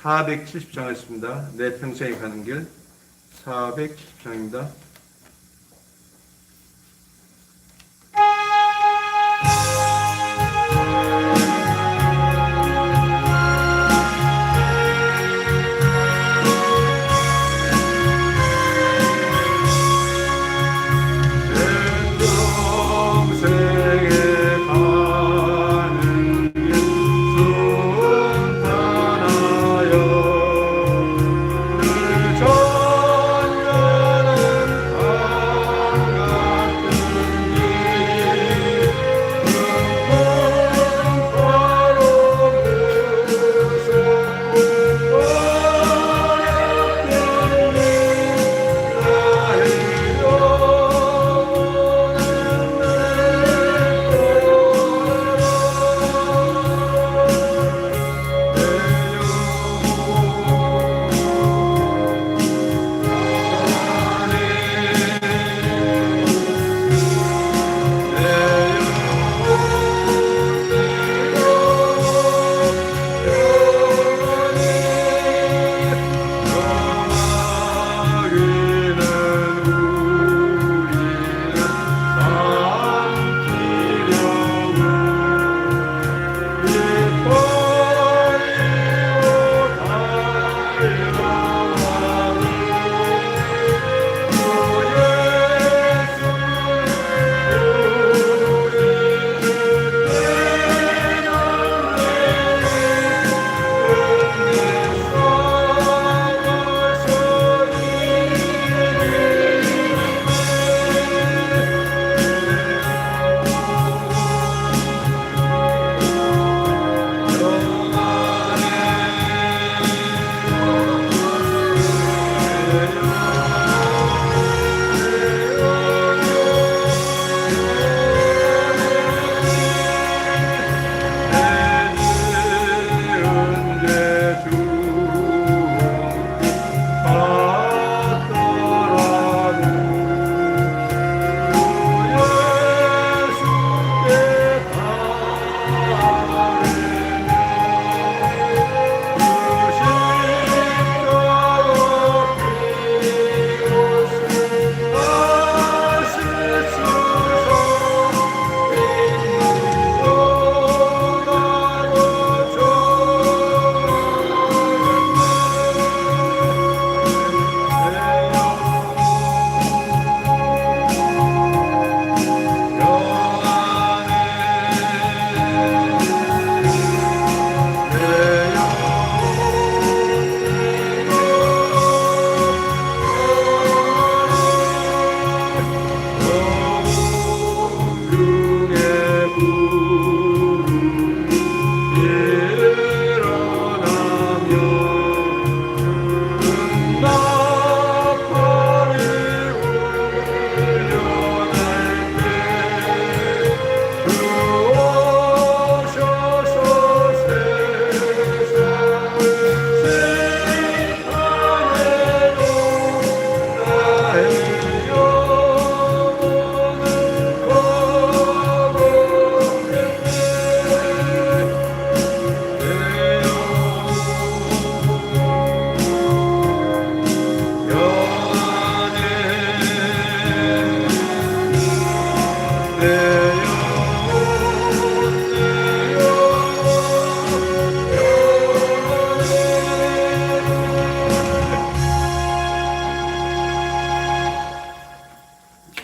470장 하겠습니다. 내 평생에 가는 길 470장입니다.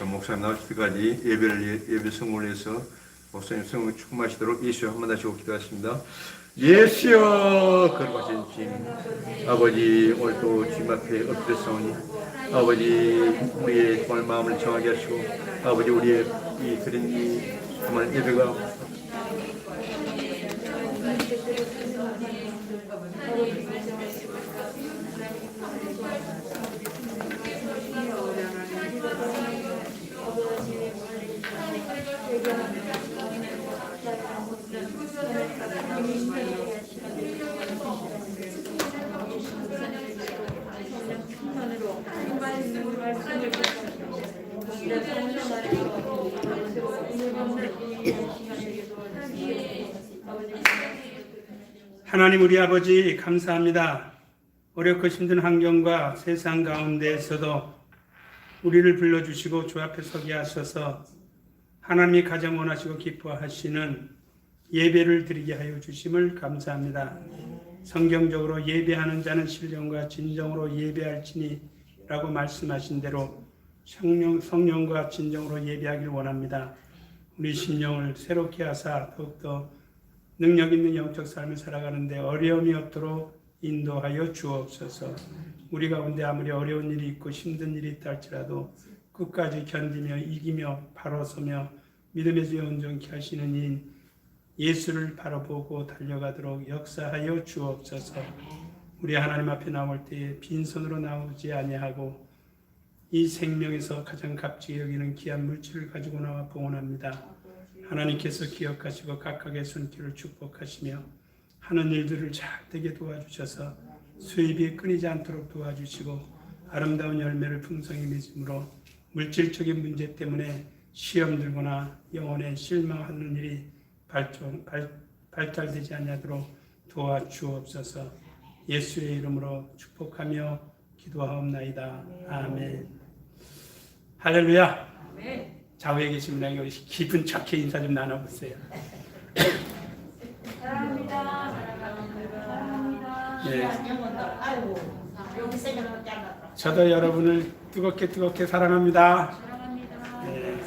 목사님 나오실 때까지 예배 성공을 해서 목사님 성공을 축복하시도록 예수여 한번 다시 기도하십니다. 예수여 거룩하신 주님 아버지 오늘도 주님 앞에 엎드렸사오니 아버지 우리의 오늘 마음을 정하게 하시고 아버지 우리의 이 드린 이 정말 예배가 하나님 우리 아버지 감사합니다. 어렵고 힘든 환경과 세상 가운데에서도 우리를 불러주시고 주 앞에 서게 하셔서 하나님이 가장 원하시고 기뻐하시는 예배를 드리게 하여 주심을 감사합니다. 성경적으로 예배하는 자는 신령과 진정으로 예배할지니 라고 말씀하신 대로 성령과 진정으로 예배하기를 원합니다. 우리 심령을 새롭게 하사 더욱더 능력 있는 영적 삶을 살아가는데 어려움이 없도록 인도하여 주옵소서. 우리 가운데 아무리 어려운 일이 있고 힘든 일이 있다 할지라도 끝까지 견디며 이기며 바로 서며 믿음의 주 온전케 하시는 인 예수를 바라보고 달려가도록 역사하여 주옵소서. 우리 하나님 앞에 나올 때에 빈손으로 나오지 아니하고 이 생명에서 가장 값지게 여기는 귀한 물질을 가지고 나와 봉헌합니다. 하나님께서 기억하시고 각각의 손길을 축복하시며 하는 일들을 잘되게 도와주셔서 수입이 끊이지 않도록 도와주시고 아름다운 열매를 풍성히 맺음으로 물질적인 문제 때문에 시험 들거나 영혼에 실망하는 일이 발달되지 않도록 도와주옵소서. 예수의 이름으로 축복하며 기도하옵나이다. 아멘. 할렐루야. 좌우에 계신 분에게 우리 기분 좋게 인사 좀 나눠보세요. 사랑합니다. 사랑합니다. 네. 아이고, 여기 생각밖에 안 나더라. 저도 여러분을 뜨겁게 사랑합니다. 사랑합니다. 네.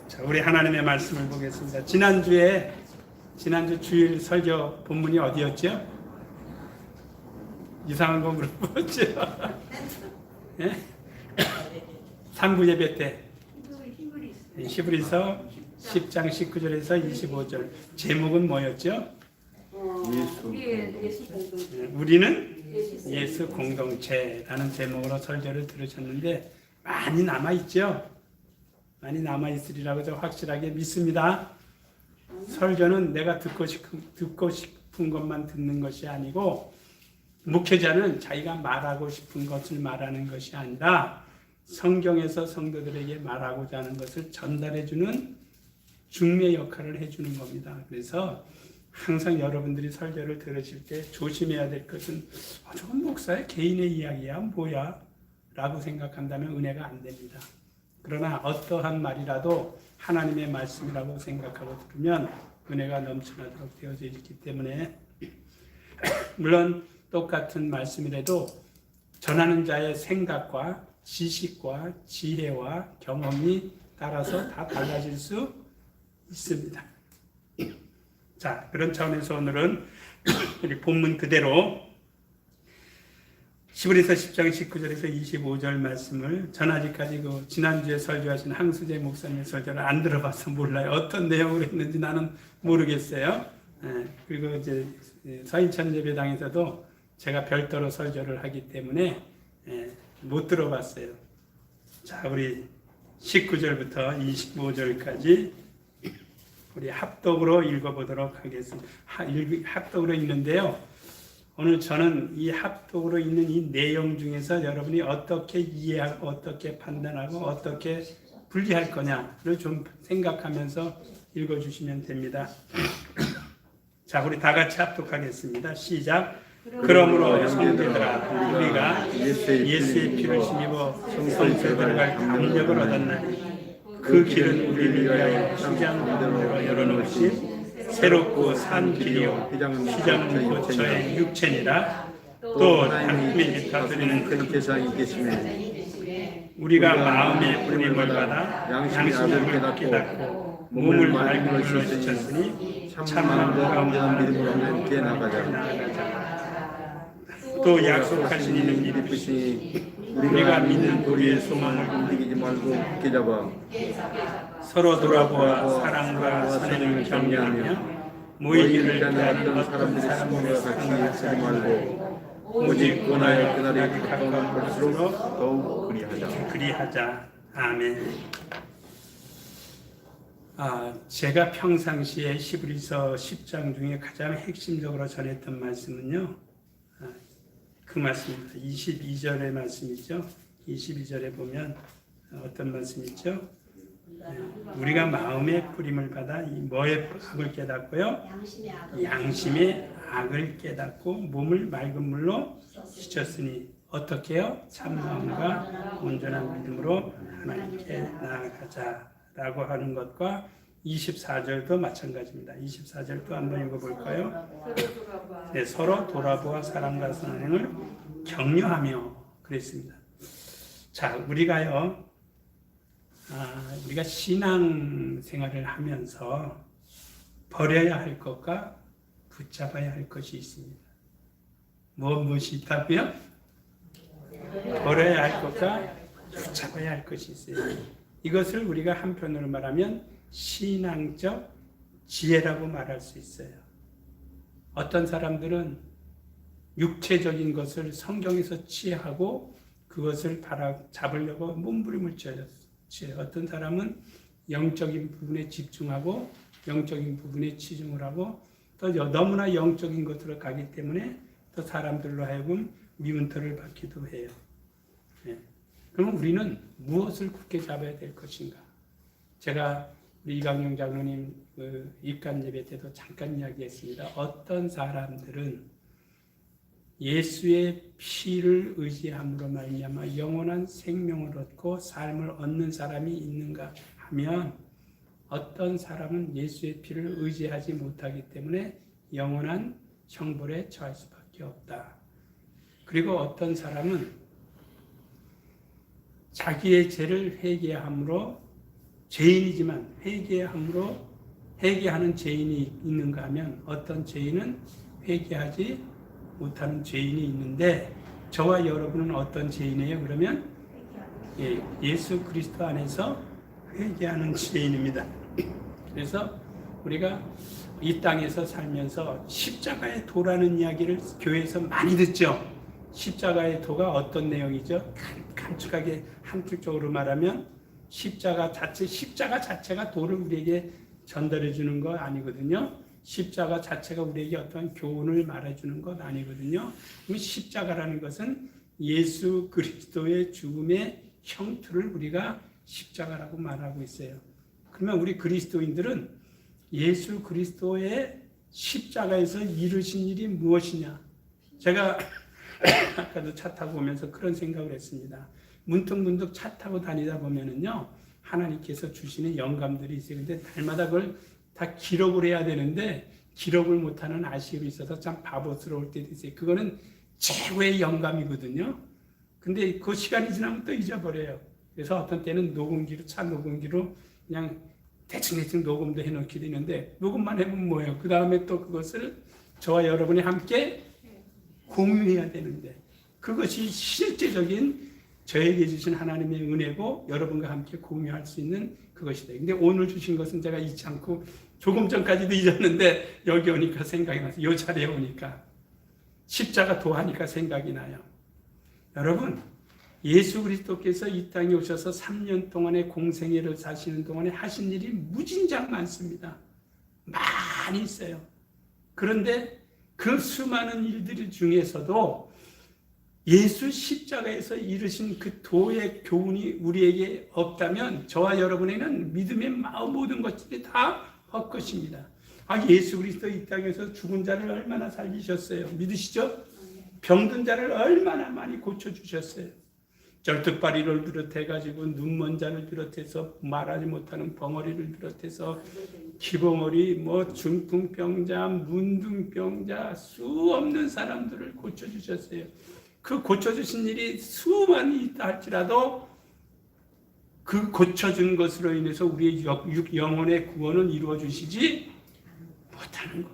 자, 우리 하나님의 말씀을 보겠습니다. 지난주 주일 설교 본문이 어디였죠? 이상한 거 물어보죠. 네? 3부 예배 때 히브리서 10장 19절에서 25절 제목은 뭐였죠? 우리는 예수 공동체라는 제목으로 설교를 들으셨는데 많이 남아있죠? 많이 남아있으리라고 저 확실하게 믿습니다. 설교는 내가 듣고 싶은 것만 듣는 것이 아니고 목회자는 자기가 말하고 싶은 것을 말하는 것이 아니라 성경에서 성도들에게 말하고자 하는 것을 전달해주는 중매 역할을 해주는 겁니다. 그래서 항상 여러분들이 설교를 들으실 때 조심해야 될 것은 저건 목사의 개인의 이야기야 뭐야? 라고 생각한다면 은혜가 안 됩니다. 그러나 어떠한 말이라도 하나님의 말씀이라고 생각하고 들으면 은혜가 넘쳐나도록 되어져 있기 때문에 물론 똑같은 말씀이라도 전하는 자의 생각과 지식과 지혜와 경험이 따라서 다 달라질 수 있습니다. 자, 그런 차원에서 오늘은 우리 본문 그대로 히브리서 10장 19절에서 25절 말씀을 전 아직까지 지난주에 설교하신 항수재 목사님의 설교를 안 들어봐서 몰라요. 어떤 내용으로 했는지 나는 모르겠어요. 그리고 이제 서인천 예배당에서도 제가 별도로 설교를 하기 때문에 못 들어봤어요. 자, 우리 19절부터 25절까지 우리 합독으로 읽어보도록 하겠습니다. 합독으로 읽는데요. 오늘 저는 이 합독으로 있는 이 내용 중에서 여러분이 어떻게 이해하고 어떻게 판단하고 어떻게 분리할 거냐를 좀 생각하면서 읽어주시면 됩니다. 자, 우리 다 같이 합독하겠습니다. 시작. 그러므로 형제들아 우리가 예수의 피를 힘입어 성소에 들어갈 감력을 얻었나니 그 길은 우리를 위하여 휘장으로 열어놓으신 새롭고 산 길이요 휘장은 곧 저의 육체니라. 또 단품이 다스리는 큰 제사장이 계시매 우리가 마음의 뿌림을 받아 양심의 악을 깨닫고 몸을 맑음으로 씻으셨으니 참마음과 온전한 믿음으로 함께 나가자. 또 약속하신 이는 믿으시니 우리가 믿는 우리의 소망을 움직이지 말고 굳게 잡아 서로 돌아보아 사랑과 선행을 격려하며 모이기를 기다리는 사람들의 같이 쓰지 말고 오직 원하여 그날이 가까울수록 더욱 그리하자. 아멘. 제가 평상시에 히브리서 10장 중에 가장 핵심적으로 전했던 말씀은요, 그 말씀입니다. 22절의 말씀이죠. 22절에 보면 어떤 말씀이 있죠? 우리가 마음의 뿌림을 받아 뭐의 악을 깨닫고요? 양심의 악을 깨닫고 몸을 맑은 물로 씻었으니 어떻게요? 참마음과 온전한 믿음으로 하나님께 나아가자라고 하는 것과 24절도 마찬가지입니다. 24절 또 한번 읽어볼까요? 네, 서로 돌아보아 사랑과 선행을 격려하며 그랬습니다. 자, 우리가 신앙 생활을 하면서 버려야 할 것과 붙잡아야 할 것이 있습니다. 무엇이 있다고요? 버려야 할 것과 붙잡아야 할 것이 있어요. 이것을 우리가 한편으로 말하면 신앙적 지혜라고 말할 수 있어요. 어떤 사람들은 육체적인 것을 성경에서 취하고 그것을 잡으려고 몸부림을 쳐요. 어떤 사람은 영적인 부분에 집중하고 영적인 부분에 치중을 하고 또 너무나 영적인 것으로 가기 때문에 또 사람들로 하여금 미움터를 받기도 해요. 네. 그럼 우리는 무엇을 굳게 잡아야 될 것인가? 제가 우리 이강용 장로님 입간 예배 때도 잠깐 이야기했습니다. 어떤 사람들은 예수의 피를 의지함으로 말미암아 영원한 생명을 얻고 삶을 얻는 사람이 있는가 하면 어떤 사람은 예수의 피를 의지하지 못하기 때문에 영원한 형벌에 처할 수밖에 없다. 그리고 어떤 사람은 자기의 죄를 회개함으로 죄인이지만 회개하는 죄인이 있는가 하면 어떤 죄인은 회개하지 못하는 죄인이 있는데 저와 여러분은 어떤 죄인이에요? 그러면 예수 그리스도 안에서 회개하는 죄인입니다. 그래서 우리가 이 땅에서 살면서 십자가의 도라는 이야기를 교회에서 많이 듣죠. 십자가의 도가 어떤 내용이죠? 간단하게 한쪽으로 말하면 십자가 자체가 도를 우리에게 전달해 주는 거 아니거든요. 십자가 자체가 우리에게 어떤 교훈을 말해주는 것 아니거든요. 십자가라는 것은 예수 그리스도의 죽음의 형투를 우리가 십자가라고 말하고 있어요. 그러면 우리 그리스도인들은 예수 그리스도의 십자가에서 이루신 일이 무엇이냐? 제가 아까도 차 타고 오면서 그런 생각을 했습니다. 문득문득 차 타고 다니다 보면은요, 하나님께서 주시는 영감들이 있어요. 근데 날마다 그걸 다 기록을 해야 되는데 기록을 못하는 아쉬움이 있어서 참 바보스러울 때도 있어요. 그거는 최고의 영감이거든요. 근데 그 시간이 지나면 또 잊어버려요. 그래서 어떤 때는 차 녹음기로 그냥 대충 녹음도 해놓기도 했는데 녹음만 해보면 뭐예요? 그 다음에 또 그것을 저와 여러분이 함께 공유해야 되는데 그것이 실제적인 저에게 주신 하나님의 은혜고 여러분과 함께 공유할 수 있는 그것이다. 근데 오늘 주신 것은 제가 잊지 않고 조금 전까지도 잊었는데 여기 오니까 생각이 나서 이 자리에 오니까 십자가 도하니까 생각이 나요. 여러분, 예수 그리스도께서 이 땅에 오셔서 3년 동안의 공생애를 사시는 동안에 하신 일이 무진장 많습니다. 많이 있어요. 그런데 그 수많은 일들 중에서도 예수 십자가에서 이루신 그 도의 교훈이 우리에게 없다면 저와 여러분에는 믿음의 모든 것들이 다 헛것입니다. 예수 그리스도 이 땅에서 죽은 자를 얼마나 살리셨어요. 믿으시죠? 병든 자를 얼마나 많이 고쳐주셨어요. 절뚝발이를 비롯해가지고 눈먼 자를 비롯해서 말하지 못하는 벙어리를 비롯해서 기벙어리, 중풍병자, 문둥병자 수 없는 사람들을 고쳐주셨어요. 그 고쳐주신 일이 수많이 있다 할지라도 그 고쳐준 것으로 인해서 우리의 영혼의 구원은 이루어 주시지 못하는 것.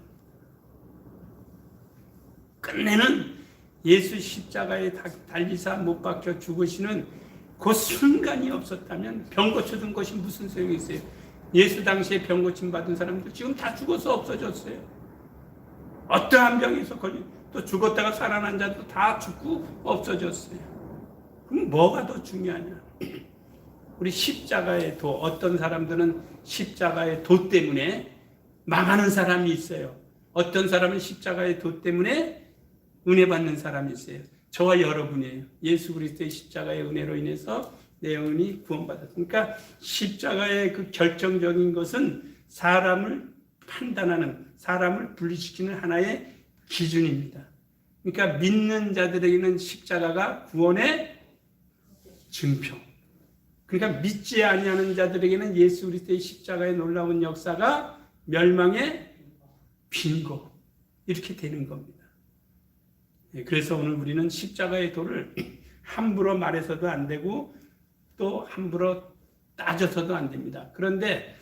끝내는 예수 십자가에 달리사 못 박혀 죽으시는 그 순간이 없었다면 병 고쳐준 것이 무슨 소용이 있어요? 예수 당시에 병 고침 받은 사람들 지금 다 죽어서 없어졌어요. 어떠한 병에서 또 죽었다가 살아난 자도 다 죽고 없어졌어요. 그럼 뭐가 더 중요하냐? 우리 십자가의 도, 어떤 사람들은 십자가의 도 때문에 망하는 사람이 있어요. 어떤 사람은 십자가의 도 때문에 은혜 받는 사람이 있어요. 저와 여러분이에요. 예수 그리스도의 십자가의 은혜로 인해서 내 영혼이 구원받았다. 그러니까 십자가의 그 결정적인 것은 사람을 판단하는, 사람을 분리시키는 하나의 기준입니다. 그러니까 믿는 자들에게는 십자가가 구원의 증표. 그러니까 믿지 아니하는 자들에게는 예수 그리스도의 십자가의 놀라운 역사가 멸망의 빈고. 이렇게 되는 겁니다. 그래서 오늘 우리는 십자가의 도를 함부로 말해서도 안 되고 또 함부로 따져서도 안 됩니다. 그런데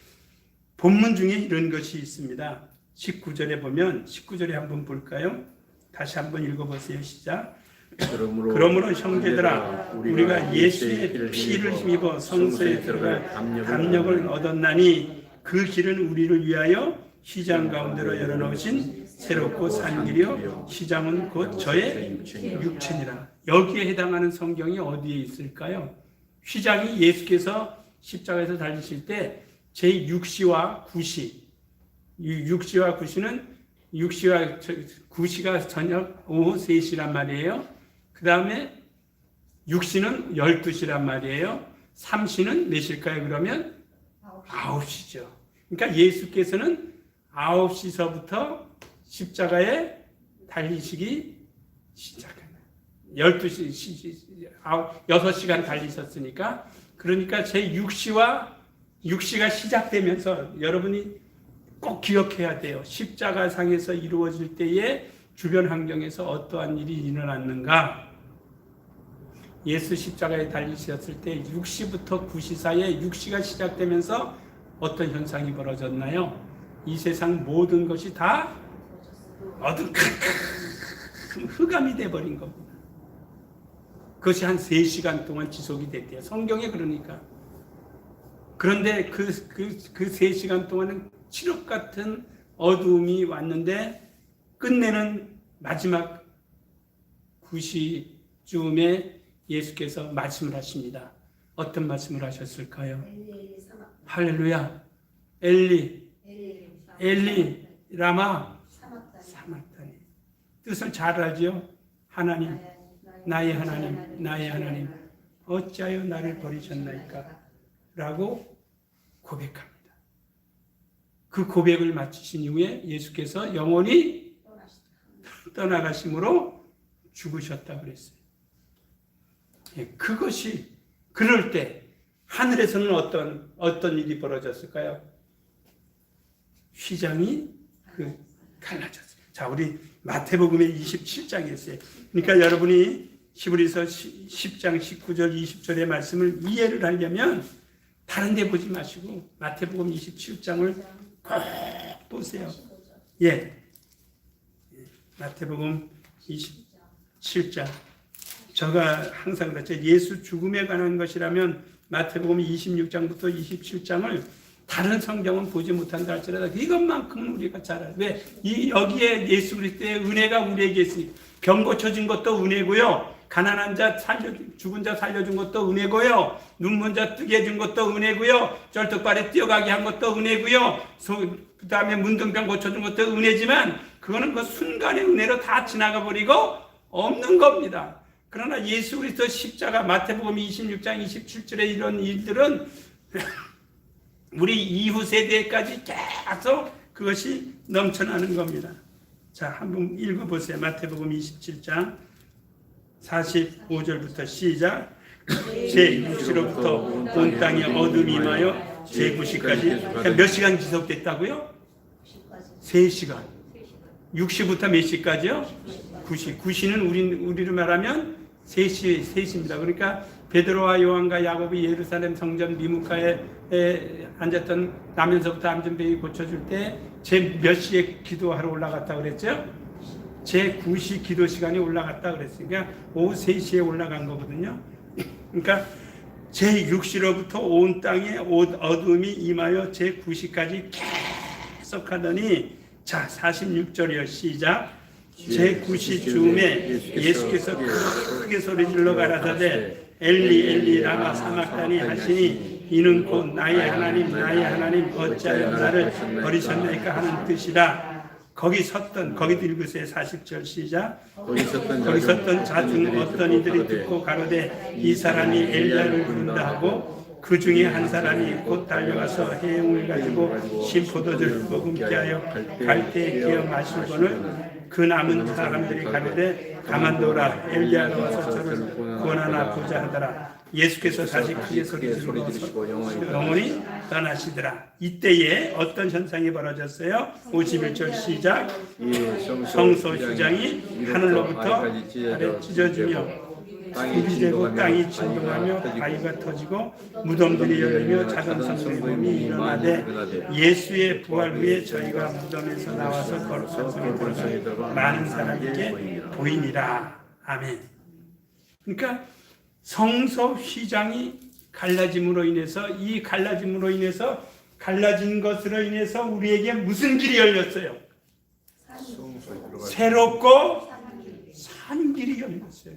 본문 중에 이런 것이 있습니다. 19절에 보면 19절에 한번 볼까요? 다시 한번 읽어보세요. 시작. 그러므로 형제들아 우리가 예수의 피를 힘입어 성소에 들어갈 담력을 얻었나니 그 길은 우리를 위하여 휘장 가운데로 열어놓으신 새롭고 산 길이요 휘장은 곧 저의 육체니라. 여기에 해당하는 성경이 어디에 있을까요? 휘장이 예수께서 십자가에서 달리실 때 제6시와 9시, 육시와 9시는 6시와 9시가 저녁 오후 3시란 말이에요. 그 다음에 6시는 12시란 말이에요. 3시는 몇일까요? 그러면 9시죠. 그러니까 예수께서는 9시서부터 십자가에 달리시기 시작합니다. 6시간 달리셨으니까, 그러니까 제6시가 시작되면서 여러분이 꼭 기억해야 돼요. 십자가상에서 이루어질 때에 주변 환경에서 어떠한 일이 일어났는가? 예수 십자가에 달리셨을 때 6시부터 9시 사이에 6시가 시작되면서 어떤 현상이 벌어졌나요? 이 세상 모든 것이 다 어두컴컴 흑암이 돼버린 겁니다. 그것이 한 3시간 동안 지속이 됐대요. 성경에 그러니까. 그런데 그 3시간 동안은 칠흑 같은 어두움이 왔는데 끝내는 마지막 9시쯤에 예수께서 말씀을 하십니다. 어떤 말씀을 하셨을까요? 할렐루야. 엘리 라마 사막다니. 뜻을 잘 알죠? 하나님, 나의 하나님, 어찌하여 나를 버리셨나이까? 라고 고백합니다. 그 고백을 마치신 이후에 예수께서 영원히 떠나가심으로 죽으셨다고 그랬어요. 그것이, 그럴 때 하늘에서는 어떤 일이 벌어졌을까요? 휘장이 갈라졌어요. 자, 우리 마태복음의 27장에 있어요. 그러니까 여러분이 히브리서 10장 19절 20절의 말씀을 이해를 하려면 다른 데 보지 마시고 마태복음 27장을 꼭 보세요. 예. 마태복음 27장. 제가 항상 그랬죠. 예수 죽음에 관한 것이라면 마태복음 26장부터 27장을 다른 성경은 보지 못한다 할지라도 이것만큼은 우리가 잘 알아요. 왜? 여기에 예수 그리스도의 은혜가 우리에게 있으니까. 병 고쳐준 것도 은혜고요. 가난한 자 죽은 자 살려준 것도 은혜고요. 눈먼 자 뜨게 해준 것도 은혜고요. 쩔뚝발에 뛰어가게 한 것도 은혜고요. 그 다음에 문둥병 고쳐준 것도 은혜지만 그거는 그 순간의 은혜로 다 지나가 버리고 없는 겁니다. 그러나 예수 그리스도 십자가 마태복음 26장 27절에 이런 일들은 우리 이후 세대까지 계속 그것이 넘쳐나는 겁니다. 자, 한번 읽어보세요. 마태복음 27장 45절부터 시작. 제6시로부터 온 땅에 어둠이 임하여 제9시까지 몇 시간 지속됐다고요? 3시간. 6시부터 몇 시까지요? 9시. 9시는 우리로 말하면 3시입니다. 그러니까 베드로와 요한과 야곱이 예루살렘 성전 미문가에 앉았던 나면서부터 암전병이 고쳐줄 때 제 몇 시에 기도하러 올라갔다 그랬죠? 제 9시 기도 시간이 올라갔다 그랬으니까 오후 3시에 올라간 거거든요. 그러니까 제 6시로부터 온 땅에 어둠이 임하여 제 9시까지 계속 하더니 자 46절이요 시작. 제 9시 즈음에 예수께서 크게 소리질러 가라사대 엘리 엘리 라마 사막다니 하시니 이는 곧 나의 하나님 어찌하여 나를 버리셨나이까 하는 뜻이라. 거기 읽으세요. 40절 시작. 거기 섰던 자 중 어떤 이들이 듣고 가로되 이 사람이 엘리야를 부른다 하고 그 중에 한 사람이 곧 달려가서 해용을 가지고 신포도주를 머금게 하여 갈대에 끼어 마시고는 그 남은 사람들이 가로되 가만둬라 엘리야가 와서 저를 구원하나 보자 하더라. 예수께서 다시 크게 소리지르고 영원히 떠나시더라. 이때에 어떤 현상이 벌어졌어요? 51절 시작. 성소 휘장이 하늘로부터 아래 찢어지며 불이 되고 땅이 진동하며 바위가 터지고 무덤들이 열리며 작은 성도의 일어나되 예수의 부활 후에 저희가 무덤에서 나와서 거룩한 성에 들어가 많은 사람에게 보이니라. 아멘. 그러니까 성소 휘장이 갈라짐으로 인해서 이 갈라진 것으로 인해서 우리에게 무슨 길이 열렸어요? 새롭고 산 길이 열렸어요.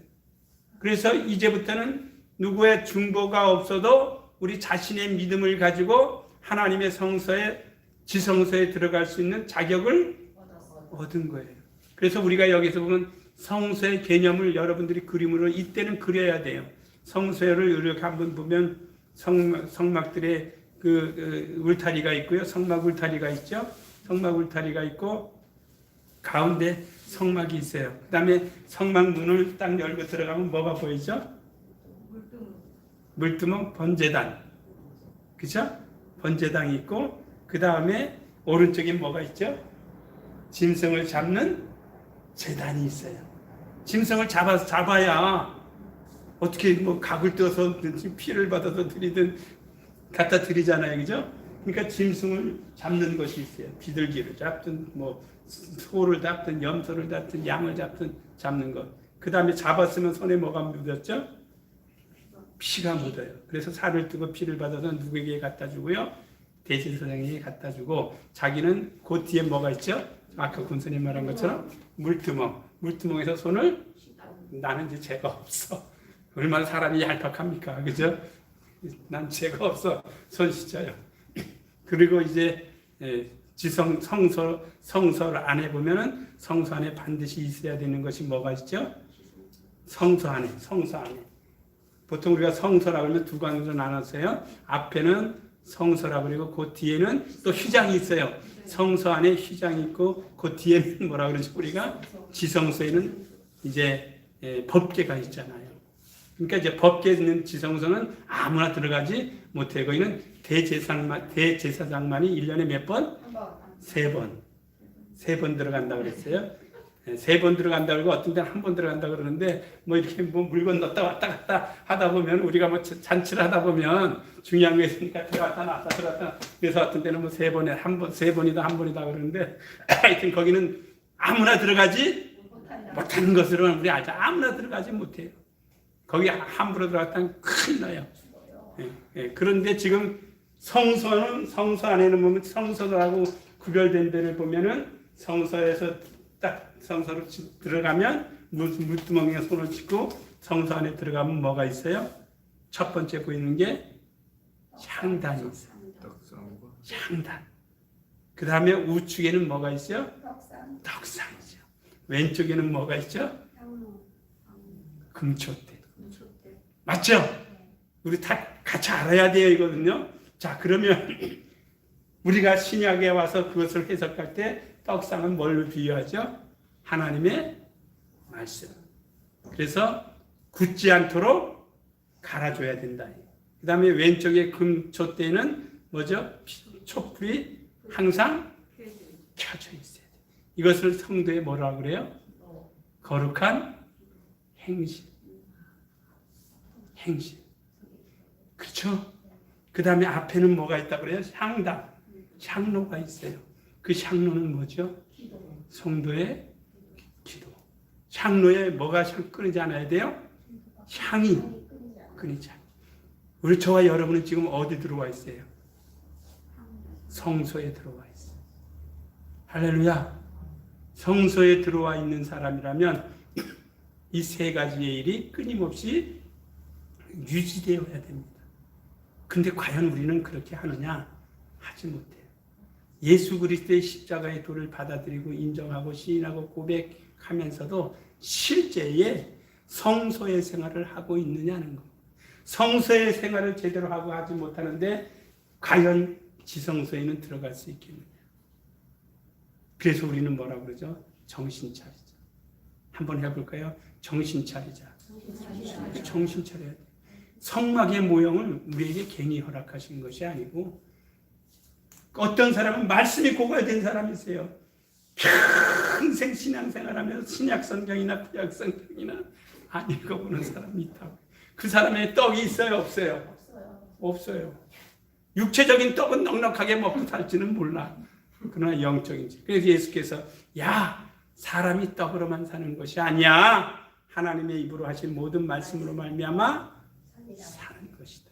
그래서 이제부터는 누구의 중보가 없어도 우리 자신의 믿음을 가지고 하나님의 성소에 지성소에 들어갈 수 있는 자격을 얻은 거예요. 그래서 우리가 여기서 보면 성소의 개념을 여러분들이 그림으로 이때는 그려야 돼요. 성소를 이렇게 한번 보면 성막들의 그 울타리가 있고요. 성막 울타리가 있죠. 성막 울타리가 있고 가운데 성막이 있어요. 그 다음에 성막 문을 딱 열고 들어가면 뭐가 보이죠? 물두멍 번제단. 그죠? 번제단이 있고 그 다음에 오른쪽에 뭐가 있죠? 짐승을 잡는 제단이 있어요. 짐승을 잡아야 어떻게 뭐 각을 떼어서 피를 받아서 갖다 드리잖아요. 그죠? 그러니까 짐승을 잡는 것이 있어요. 비둘기를 잡든 뭐 소를 잡든 염소를 잡든 양을 잡는 것. 그 다음에 잡았으면 손에 뭐가 묻었죠? 피가 묻어요. 그래서 살을 뜨고 피를 받아서 누구에게 갖다 주고요? 대제사장에게 갖다 주고 자기는 그 뒤에 뭐가 있죠? 아까 군수님 말한 것처럼 물두멍에서 손을 나는 이제 죄가 없어. 얼마나 사람이 얄팍합니까? 그죠? 난 죄가 없어. 손 씻어요. 그리고 이제 성소 안에 보면은 성소 안에 반드시 있어야 되는 것이 뭐가 있죠? 성소 안에. 보통 우리가 성소라고 하면 두 가지로 나눴어요. 앞에는 성소라고 그리고 그 뒤에는 또 휘장이 있어요. 성소 안에 휘장이 있고 그 뒤에는 뭐라 그러죠? 우리가 지성소에는 이제 법궤가 있잖아요. 그러니까 이제 법궤 있는 지성소는 아무나 들어가지 못해요. 거기는 대제사장만이 1년에 몇 번? 3번. 3번 들어간다 그랬어요. 3번 들어간다 그러고 어떤 때는 한 번 들어간다 그러는데 뭐 이렇게 뭐 물건 넣었다 왔다 갔다 하다 보면 우리가 뭐 잔치를 하다 보면 중요한 게 있으니까 들어갔다 나왔다 그래서 어떤 때는 뭐 3번에 세 번이다 한 번이다 그러는데 하여튼 거기는 아무나 들어가지 못하는 것으로는 우리 알죠. 아무나 들어가지 못해요. 거기 함부로 들어갔다면 큰일 나요. 그런데 지금 성소 안에는 보면 성소라고 구별된 데를 보면은 성소에서 딱 성소로 들어가면 물두멍에 손을 짚고 성소 안에 들어가면 뭐가 있어요? 첫 번째 보이는 게 향단이 있어요. 향단. 그 다음에 우측에는 뭐가 있어요? 덕상이죠. 왼쪽에는 뭐가 있죠? 금초대. 맞죠? 우리 다 같이 알아야 돼요, 이거든요. 자, 그러면 우리가 신약에 와서 그것을 해석할 때 떡상은 뭘로 비유하죠? 하나님의 말씀. 그래서 굳지 않도록 갈아줘야 된다. 그 다음에 왼쪽에 금초대는 뭐죠? 촛불이 항상 켜져 있어야 돼. 이것을 성도에 뭐라고 그래요? 거룩한 행실. 그렇죠? 그 다음에 앞에는 뭐가 있다고 그래요? 향당, 향로가 있어요. 그 향로는 뭐죠? 성도의 기도. 향로에 뭐가 끊이지 않아야 돼요? 향이 끊이지 않아요. 우리 저와 여러분은 지금 어디 들어와 있어요? 성소에 들어와 있어요. 할렐루야. 성소에 들어와 있는 사람이라면 이 세 가지의 일이 끊임없이 유지되어야 됩니다. 근데 과연 우리는 그렇게 하느냐? 하지 못해요. 예수 그리스도의 십자가의 도를 받아들이고 인정하고 시인하고 고백하면서도 실제에 성소의 생활을 하고 있느냐는 것. 성소의 생활을 제대로 하고 하지 못하는데 과연 지성소에는 들어갈 수 있겠느냐. 그래서 우리는 뭐라고 그러죠? 정신 차리자. 한번 해볼까요? 정신 차리자. 정신 차려야 돼. 성막의 모형을 우리에게 괜히 허락하신 것이 아니고 어떤 사람은 말씀이 고갈된 사람이 있어요. 평생 신앙생활하면서 신약성경이나 구약성경이나 안 읽어보는 사람이 있다고. 그 사람의 떡이 있어요? 없어요? 없어요. 육체적인 떡은 넉넉하게 먹고 살지는 몰라. 그러나 영적인지. 그래서 예수께서 야 사람이 떡으로만 사는 것이 아니야. 하나님의 입으로 하신 모든 말씀으로 말미암아 사는 것이다.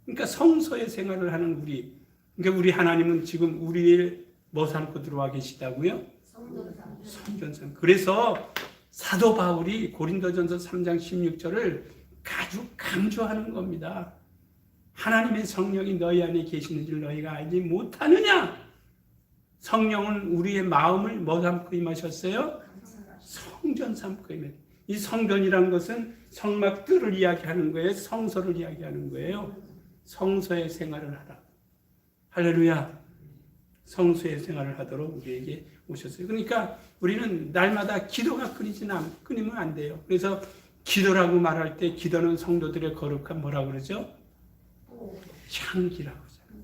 그러니까 성소의 생활을 하는 우리, 그러니까 우리 하나님은 지금 우리를 뭐 삼고 들어와 계시다고요? 성전상. 그래서 사도 바울이 고린도전서 3장 16절을 아주 강조하는 겁니다. 하나님의 성령이 너희 안에 계시는 줄 너희가 알지 못하느냐? 성령은 우리의 마음을 뭐 삼고 임하셨어요? 성전 삼고 임하셨어요. 이 성전이란 것은 성막 뜰을 이야기하는 거예요. 성소를 이야기하는 거예요. 성소의 생활을 하라. 할렐루야. 성소의 생활을 하도록 우리에게 오셨어요. 그러니까 우리는 날마다 기도가 끊이면 안 돼요. 그래서 기도라고 말할 때 기도는 성도들의 거룩한 뭐라고 그러죠? 향기라고 하잖아요.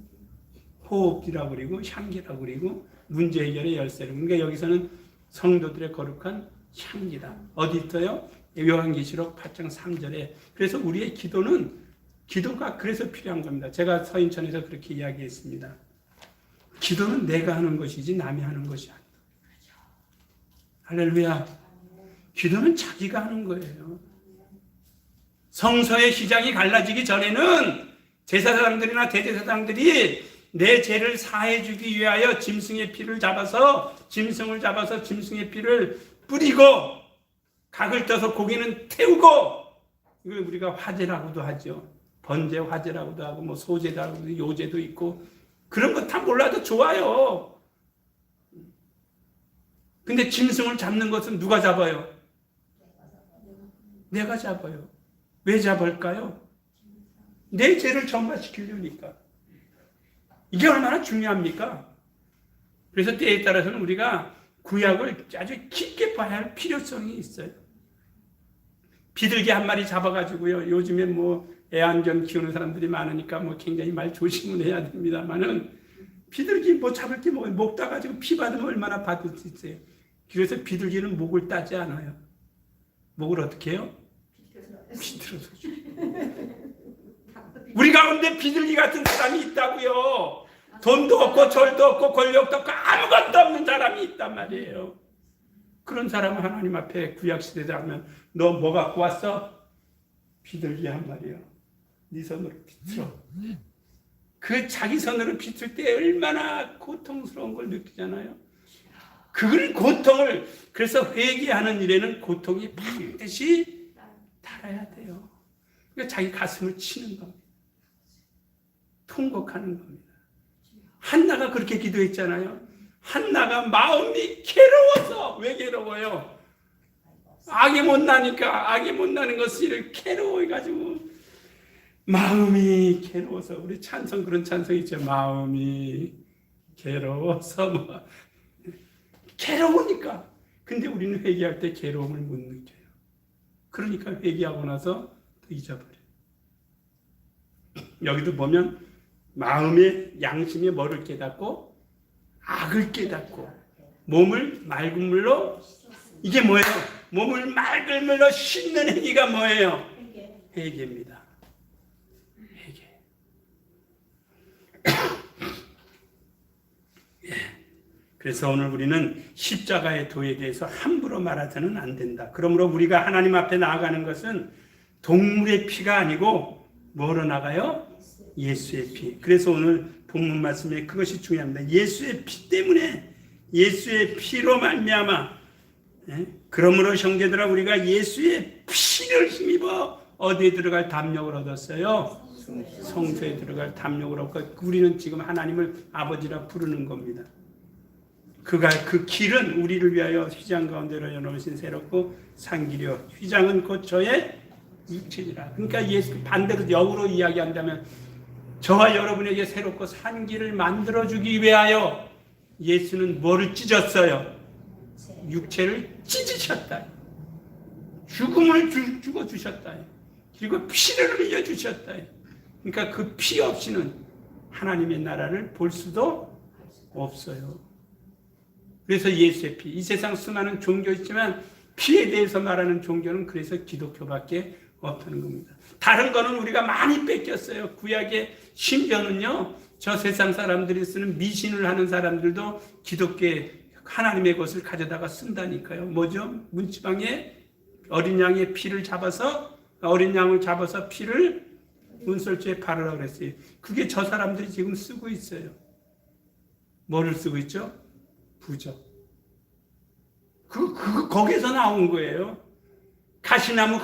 호흡이라고 그리고 향기라고 그리고 문제 해결의 열쇠로. 그러니까 여기서는 성도들의 거룩한 향기다. 어디 있어요? 요한계시록 8장 3절에. 그래서 우리의 기도가 그래서 필요한 겁니다. 제가 서인천에서 그렇게 이야기했습니다. 기도는 내가 하는 것이지 남이 하는 것이 아니다. 할렐루야. 기도는 자기가 하는 거예요. 성소의 시장이 갈라지기 전에는 제사장들이나 대제사장들이 내 죄를 사해 주기 위하여 짐승의 피를 잡아서 짐승의 피를 뿌리고 각을 떠서 고기는 태우고, 이걸 우리가 화제라고도 하죠. 번제 화제라고도 하고 뭐 소제라고도 하고 요제도 있고 그런 거 다 몰라도 좋아요. 근데 짐승을 잡는 것은 누가 잡아요? 내가 잡아요. 왜 잡을까요? 내 죄를 전가시키려니까. 이게 얼마나 중요합니까? 그래서 때에 따라서는 우리가 구약을 아주 깊게 봐야 할 필요성이 있어요. 비둘기 한 마리 잡아가지고요. 요즘에 뭐 애완견 키우는 사람들이 많으니까 뭐 굉장히 말 조심을 해야 됩니다만은 비둘기 뭐 잡을 게 뭐 목 따가지고 피 받으면 얼마나 받을 수 있어요. 그래서 비둘기는 목을 따지 않아요. 목을 어떻게 해요? 비틀어서 줘. 우리 가운데 비둘기 같은 사람이 있다고요. 돈도 없고 절도 없고 권력도 없고 아무것도 없는 사람이 있단 말이에요. 그런 사람은 하나님 앞에 구약시대에 하면 너 뭐 갖고 왔어? 비둘기 한 마리요. 네 손으로 비틀어. 그 자기 손으로 비틀 때 얼마나 고통스러운 걸 느끼잖아요. 그 고통을, 그래서 회개하는 일에는 고통이 반드시 달아야 돼요. 그러니까 자기 가슴을 치는 겁니다. 통곡하는 겁니다. 한나가 그렇게 기도했잖아요. 한나가 마음이 괴로워서. 왜 괴로워요? 악이 못 나니까. 악이 못 나는 것을 괴로워해가지고 마음이 괴로워서. 우리 찬송 그런 찬송 있죠. 마음이 괴로워서 뭐. 괴로우니까. 근데 우리는 회개할 때 괴로움을 못 느껴요. 그러니까 회개하고 나서 또 잊어버려요. 여기도 보면 마음의 양심의 뭐를 깨닫고 악을 깨닫고 몸을 맑은 물로, 이게 뭐예요? 몸을 맑은 물로 씻는 행위가 뭐예요? 회개입니다. 회개. 그래서 오늘 우리는 십자가의 도에 대해서 함부로 말하서는 안 된다. 그러므로 우리가 하나님 앞에 나아가는 것은 동물의 피가 아니고 뭐로 나가요? 예수의 피. 그래서 오늘 본문 말씀에 그것이 중요합니다. 예수의 피 때문에, 예수의 피로 말미암아. 그러므로 형제들아, 우리가 예수의 피를 힘입어 어디에 들어갈 담력을 얻었어요? 성소에 들어갈 담력을 얻고, 우리는 지금 하나님을 아버지라 부르는 겁니다. 그 길은 우리를 위하여 휘장 가운데로 여놓으신 새롭고 산 길이요, 휘장은 곧 저의 육체니라. 그러니까 예수 반대로 역으로 이야기한다면, 저와 여러분에게 새롭고 산 길을 만들어주기 위하여 예수는 뭐를 찢었어요? 육체를 찢으셨다. 죽음을 죽어주셨다. 그리고 피를 흘려주셨다. 그러니까 그 피 없이는 하나님의 나라를 볼 수도 없어요. 그래서 예수의 피. 이 세상 수많은 종교 있지만 피에 대해서 말하는 종교는 그래서 기독교밖에 없다는 겁니다. 다른 거는 우리가 많이 뺏겼어요. 구약의 신전은요, 저 세상 사람들이 쓰는 미신을 하는 사람들도 기독교의 하나님의 것을 가져다가 쓴다니까요. 뭐죠? 문지방에 어린 양의 피를 잡아서, 어린 양을 잡아서 피를 문설주에 바르라고 그랬어요. 그게 저 사람들이 지금 쓰고 있어요. 뭐를 쓰고 있죠? 부적. 거기서 나온 거예요. 가시나무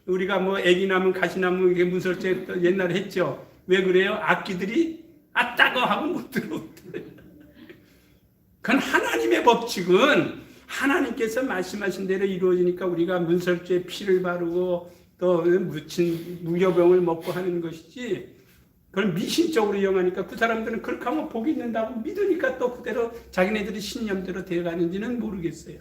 우리가 뭐 애기 나무, 가시나무, 이게 문설주에 옛날에 했죠. 왜 그래요? 악기들이 따거 하고 못 들어오더래요. 그건 하나님의 법칙은 하나님께서 말씀하신 대로 이루어지니까 우리가 문설주에 피를 바르고 또 묻힌 무교병을 먹고 하는 것이지, 그걸 미신적으로 이용하니까 그 사람들은 그렇게 하면 복이 있는다고 믿으니까 또 그대로 자기네들이 신념대로 되어가는지는 모르겠어요.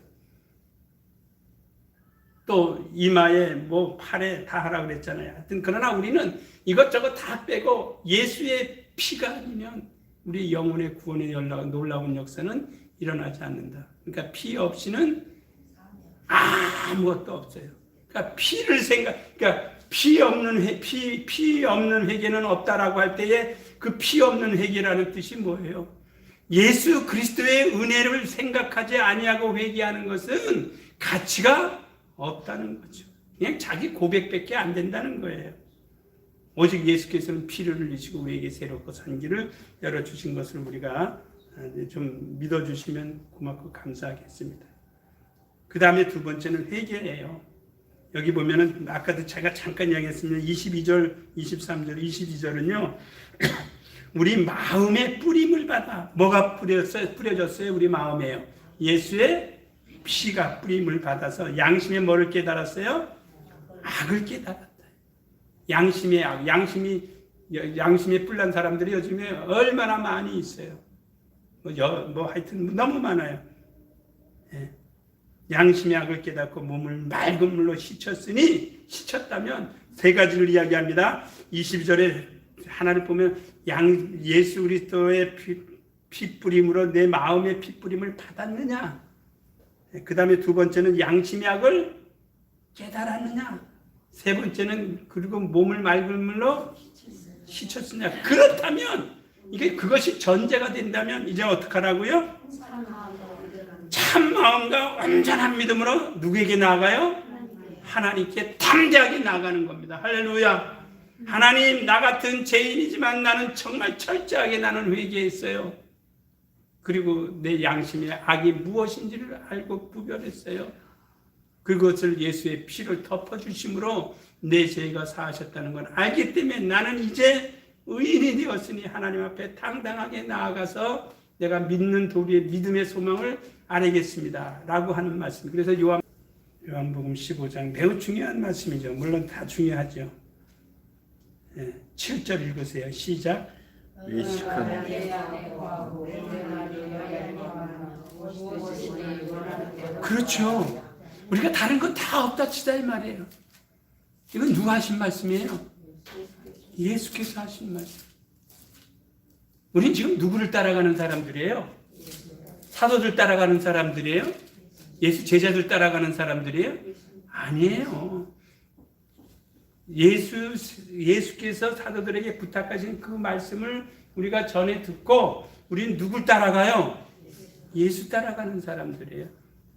또 이마에 뭐 팔에 다 하라고 그랬잖아요. 하여튼 그러나 우리는 이것저것 다 빼고 예수의 피가 아니면 우리 영혼의 구원의 놀라운 역사는 일어나지 않는다. 그러니까 피 없이는 아무것도 없어요. 그러니까 그러니까 피 없는 회개는 없다라고 할 때에 그 피 없는 회개라는 뜻이 뭐예요? 예수 그리스도의 은혜를 생각하지 아니하고 회개하는 것은 가치가 없다는 거죠. 그냥 자기 고백밖에 안 된다는 거예요. 오직 예수께서는 피를 흘리시고 우리에게 새롭고 산 길을 열어주신 것을 우리가 좀 믿어주시면 고맙고 감사하겠습니다. 그 다음에 두 번째는 회개예요. 여기 보면은 아까도 제가 잠깐 이야기했습니다. 22절, 23절, 22절은요. 우리 마음의 뿌림을 받아. 뭐가 뿌려졌어요? 우리 마음에요. 예수의 피가 뿌림을 받아서 양심의 뭐를 깨달았어요? 악을 깨달았다. 양심의 악, 양심에 뿔난 사람들이 요즘에 얼마나 많이 있어요. 하여튼 너무 많아요. 예. 양심의 악을 깨닫고 몸을 맑은 물로 씻었다면 세 가지를 이야기합니다. 22절에 하나를 보면 예수 그리스도의 피 뿌림으로 내 마음의 피 뿌림을 받았느냐. 그 다음에 두 번째는 양심의 악을 깨달았느냐. 세 번째는 그리고 몸을 맑은 물로 씻었느냐. 그렇다면 그것이 전제가 된다면 이제 어떡하라고요? 참 마음과 온전한 믿음으로 누구에게 나아가요? 하나님께 담대하게 나아가는 겁니다. 할렐루야. 하나님, 나 같은 죄인이지만 나는 정말 철저하게 나는 회개했어요. 그리고 내 양심의 악이 무엇인지를 알고 구별했어요. 그것을 예수의 피를 덮어주심으로 내 죄가 사하셨다는 걸 알기 때문에 나는 이제 의인이 되었으니 하나님 앞에 당당하게 나아가서 내가 믿는 도리의 믿음의 소망을 아뢰겠습니다. 라고 하는 말씀. 그래서 요한복음 15장 매우 중요한 말씀이죠. 물론 다 중요하죠. 7절 읽으세요. 시작. 그렇죠. 우리가 다른 건 다 없다 치자 이 말이에요. 이건 누가 하신 말씀이에요? 예수께서 하신 말씀. 우린 지금 누구를 따라가는 사람들이에요? 사도들 따라가는 사람들이에요? 예수 제자들 따라가는 사람들이에요? 아니에요. 예수께서 사도들에게 부탁하신 그 말씀을 우리가 전에 듣고 우리는 누굴 따라가요? 예수 따라가는 사람들이에요.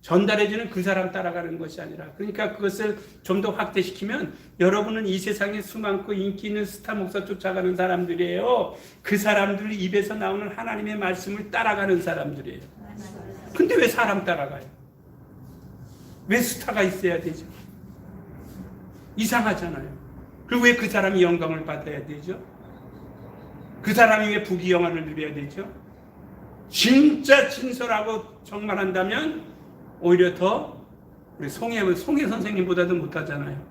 전달해주는 그 사람 따라가는 것이 아니라, 그러니까 그것을 좀 더 확대시키면 여러분은 이 세상에 수많고 인기 있는 스타 목사 쫓아가는 사람들이에요. 그 사람들 입에서 나오는 하나님의 말씀을 따라가는 사람들이에요. 근데 왜 사람 따라가요? 왜 스타가 있어야 되죠? 이상하잖아요. 그리고 왜 그 사람이 영광을 받아야 되죠? 그 사람이 왜 부귀영화를 누려야 되죠? 진짜 진솔하고 정말 한다면 오히려 더 우리 송혜 선생님보다도 못하잖아요.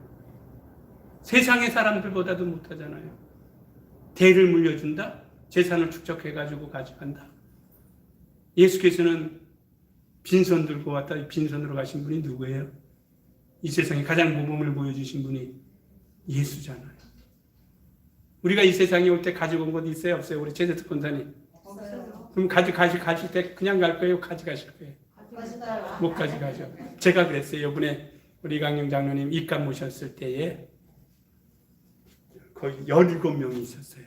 세상의 사람들보다도 못하잖아요. 대를 물려준다? 재산을 축적해가지고 가져간다. 예수께서는 빈손 들고 왔다. 빈손으로 가신 분이 누구예요? 이 세상에 가장 모범을 보여주신 분이 예수잖아요. 우리가 이 세상에 올 때 가지고 온 것 있어요? 없어요? 우리 최재특 권사님. 그럼 가실 때 그냥 갈 거예요? 가져가실 거예요? 못 가져가죠. 제가 그랬어요. 이번에 우리 이강영 장로님 입감 모셨을 때에 거의 17명이 있었어요.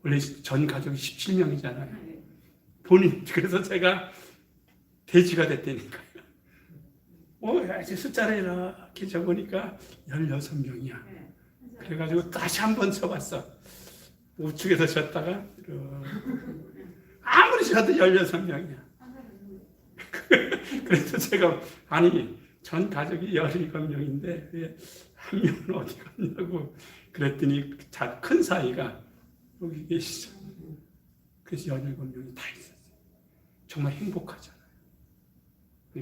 원래 전 가족이 17명이잖아요. 본인, 그래서 제가 돼지가 됐다니까요. 이제 숫자를 이렇게 적으니까 16명이야. 그래가지고 다시 한번 쳐봤어. 우측에서 쳤다가 아무리 쳐도 16명이야. 그래서 제가 아니 전 가족이 17명인데 왜 한 명은 어디 갔냐고 그랬더니 큰 사이가 여기 계시죠. 그래서 17명이 다 있었어요. 정말 행복하잖아요.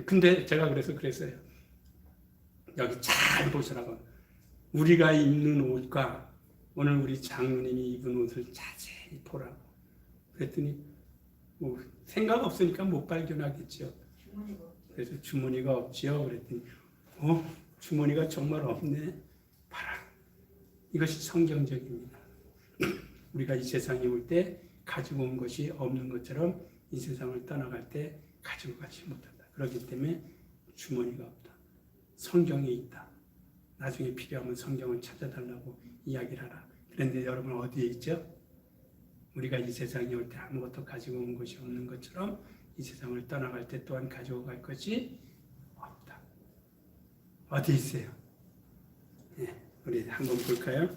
근데 제가 그랬어요. 여기 잘 보시라고. 우리가 입는 옷과 오늘 우리 장로님이 입은 옷을 자세히 보라고. 그랬더니 뭐 생각 없으니까 못 발견하겠죠. 그래서 주머니가 없지요. 그랬더니 주머니가 정말 없네. 봐라. 이것이 성경적입니다. 우리가 이 세상에 올 때 가지고 온 것이 없는 것처럼 이 세상을 떠나갈 때 가지고 가지 못한다. 그렇기 때문에 주머니가 없다. 성경에 있다. 나중에 필요하면 성경을 찾아달라고 이야기를 하라. 그런데 여러분 어디에 있죠? 우리가 이 세상에 올 때 아무것도 가지고 온 것이 없는 것처럼 이 세상을 떠나갈 때 또한 가지고 갈 것이 없다. 어디 있어요? 네, 우리 한번 볼까요?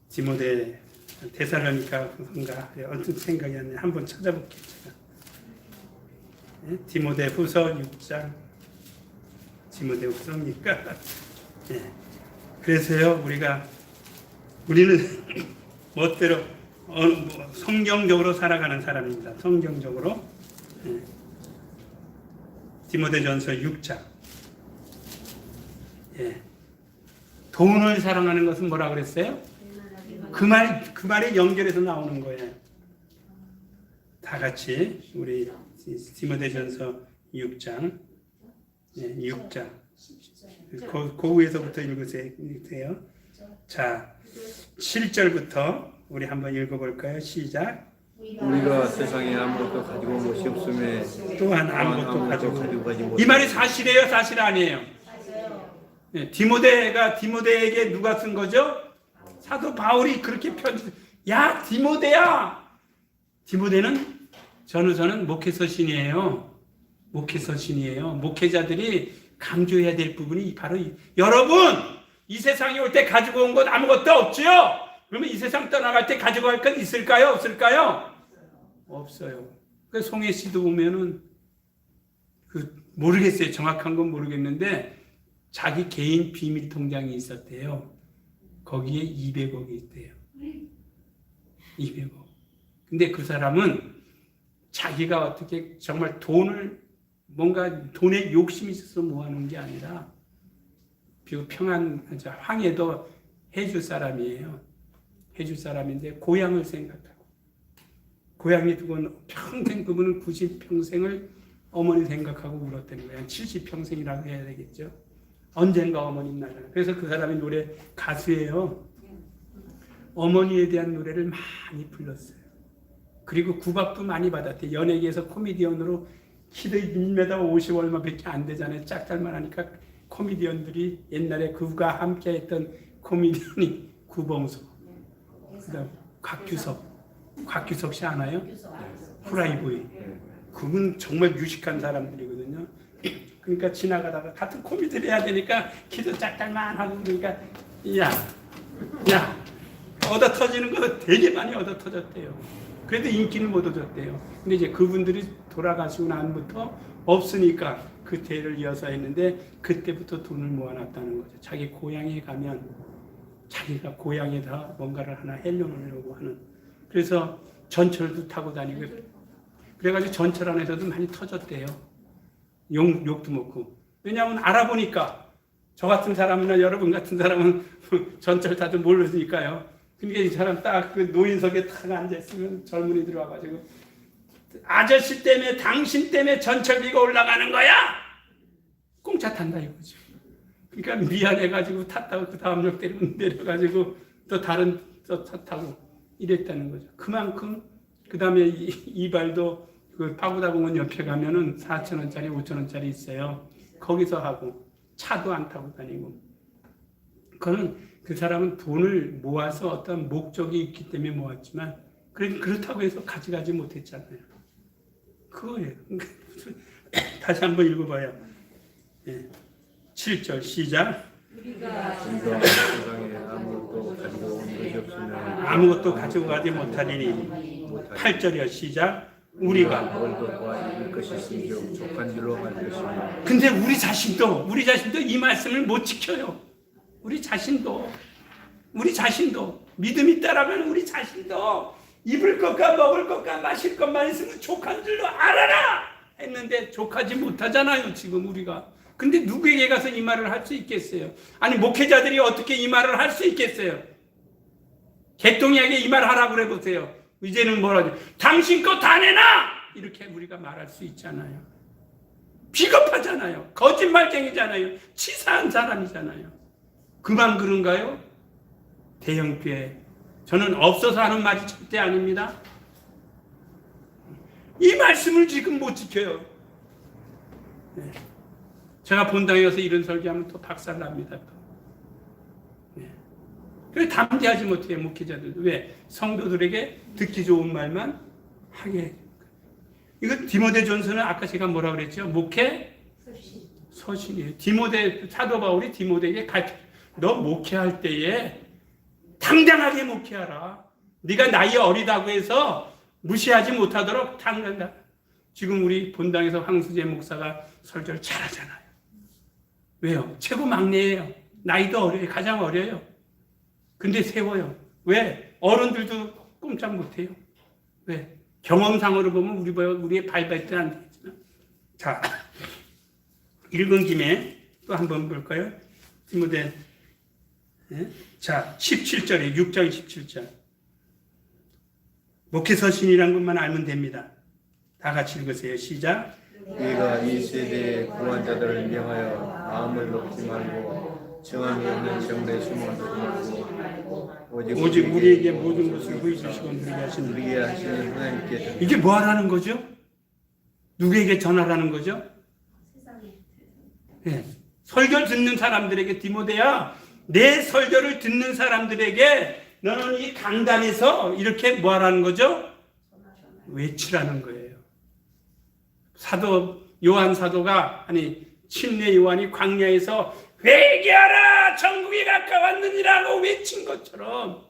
디모데 데살로니가인가 어떤 생각이 안 나요. 한번 찾아볼게요. 제가. 네, 디모데 후서 6장. 디모데 후서입니까? 네. 그래서요 우리는 멋대로 성경적으로 살아가는 사람입니다. 성경적으로. 네. 디모데전서 6장. 예. 돈을 사랑하는 것은 뭐라 그랬어요? 그 말이 연결해서 나오는 거예요. 다 같이 우리 디모데전서 6장. 예, 6장. 고우에서부터 읽으세요. 자, 7절부터 우리 한번 읽어볼까요? 시작. 우리가 세상에 아무것도 가지고 온 것이 없음에 또한 아무것도 가지고 가지 못해. 이 말이 사실이에요? 사실 아니에요? 네, 디모데에게 누가 쓴 거죠? 사도 바울이 그렇게 야 디모데야. 디모데는 저는 목회서신이에요. 목회자들이 강조해야 될 부분이 바로 여러분 이 세상에 올 때 가지고 온 것 아무것도 없지요? 그러면 이 세상 떠나갈 때 가지고 갈 건 있을까요? 없을까요? 없어요. 그 송혜 씨도 보면은 모르겠어요. 정확한 건 모르겠는데 자기 개인 비밀 통장이 있었대요. 거기에 200억이 있대요. 200억. 근데 그 사람은 자기가 어떻게 정말 뭔가 돈에 욕심이 있어서 모아놓은 게 아니라 비록 황해도 해주 사람이에요. 해주 사람인데 고향을 생각하고 고향에 두고 평생 그분은 90평생을 어머니 생각하고 울었다는 거예요. 70평생이라고 해야 되겠죠. 언젠가 어머니 나잖아요. 그래서 그 사람이 노래 가수예요. 어머니에 대한 노래를 많이 불렀어요. 그리고 구박도 많이 받았대요. 연예계에서 코미디언으로 키도 1m 50 얼마밖에 안 되잖아요. 짝달만 하니까 코미디언들이 옛날에 그가 함께 했던 코미디언이 구봉수, 그다음 곽규석 곽규석 씨 아나요? 후라이보이. 그분 정말 유식한 사람들이거든요. 그러니까 지나가다가 같은 코미디를 해야 되니까 키도 짝짝만 하고 그러니까 야 얻어 터지는 거 되게 많이 얻어 터졌대요. 그래도 인기는 못 얻었대요. 근데 이제 그분들이 돌아가시고 난부터 없으니까 그 대를 이어서 했는데 그때부터 돈을 모아놨다는 거죠. 자기 고향에 가면 자기가 고향에다 뭔가를 하나 해놓으려고 하는. 그래서 전철도 타고 다니고 그래가지고 전철 안에서도 많이 터졌대요. 욕도 먹고. 왜냐하면 알아보니까 저 같은 사람이나 여러분 같은 사람은 전철 타도 모르니까요. 그러니까 이 사람 딱 그 노인석에 탁 앉아있으면 젊은이들 와가지고 아저씨 때문에 당신 때문에 전철비가 올라가는 거야? 공짜 탄다 이거죠. 그러니까 미안해가지고 탔다고 그 다음 역 내려가지고 또 다른 차 타고 이랬다는 거죠. 그만큼 그 다음에 이발도 그 파고다공원 옆에 가면은 4,000원짜리 5,000원짜리 있어요. 거기서 하고 차도 안 타고 다니고. 그거는 그 사람은 돈을 모아서 어떤 목적이 있기 때문에 모았지만 그렇다고 해서 가져가지 못했잖아요. 그거예요. 다시 한번 읽어봐요. 7절 시작. 우리가 세상에 아무것도 가지고 온 것이 없으면 아무것도 가지고 가지 못하리니. 8절이요 시작. 우리가 먹을 것과 입을 것이 있으면 족한 줄로 할 것이며. 근데 우리 자신도 이 말씀을 못 지켜요. 우리 자신도 믿음 있다라면 우리 자신도 입을 것과 먹을 것과 마실 것만 있으면 족한 줄로 알아라 했는데 족하지 못하잖아요 지금 우리가. 근데 누구에게 가서 이 말을 할 수 있겠어요? 아니 목회자들이 어떻게 이 말을 할 수 있겠어요? 개똥이에게 이 말 하라고 그래 보세요. 이제는 뭐라지? 당신 거 다 내놔! 이렇게 우리가 말할 수 있잖아요. 비겁하잖아요. 거짓말쟁이잖아요. 치사한 사람이잖아요. 그만 그런가요? 대형교회. 저는 없어서 하는 말이 절대 아닙니다. 이 말씀을 지금 못 지켜요. 네. 제가 본당에 가서 이런 설교하면 또 박살납니다. 네. 그래서 담대하지 못해요, 목회자들도. 왜? 성도들에게 듣기 좋은 말만 하게 해요. 이거 디모데전서는 아까 제가 뭐라고 그랬죠? 목회 서신이에요. 디모데, 사도 바울이 디모데에게 너 목회할 때에 당당하게 목회하라. 네가 나이 어리다고 해서 무시하지 못하도록 당당하다. 지금 우리 본당에서 황수재 목사가 설교를 잘하잖아요. 왜요? 최고 막내예요. 나이도 어려요. 가장 어려요. 근데 세워요. 왜? 어른들도 꼼짝 못해요. 왜? 경험상으로 보면 우리의 발발도 안 되지만. 자, 읽은 김에 또 한번 볼까요? 디모데. 자, 17절에 6장 17절. 목회서신이라는 것만 알면 됩니다. 다 같이 읽으세요. 시작. 우리가 이 세대의 구원자들을 명하여 마음을 놓지 말고 정함이 없는 정대에 숨어들고 오직 우리에게 모든 것을 보여주시고 누리게 하시는 하나님께 이게 뭐 하라는 거죠? 누구에게 전하라는 거죠? 네. 설교 듣는 사람들에게 디모데야, 내 설교를 듣는 사람들에게 너는 이 강단에서 이렇게 뭐 하라는 거죠? 외치라는 거예요. 요한 사도가, 침례 요한이 광야에서 회개하라! 천국이 가까웠느니라고 외친 것처럼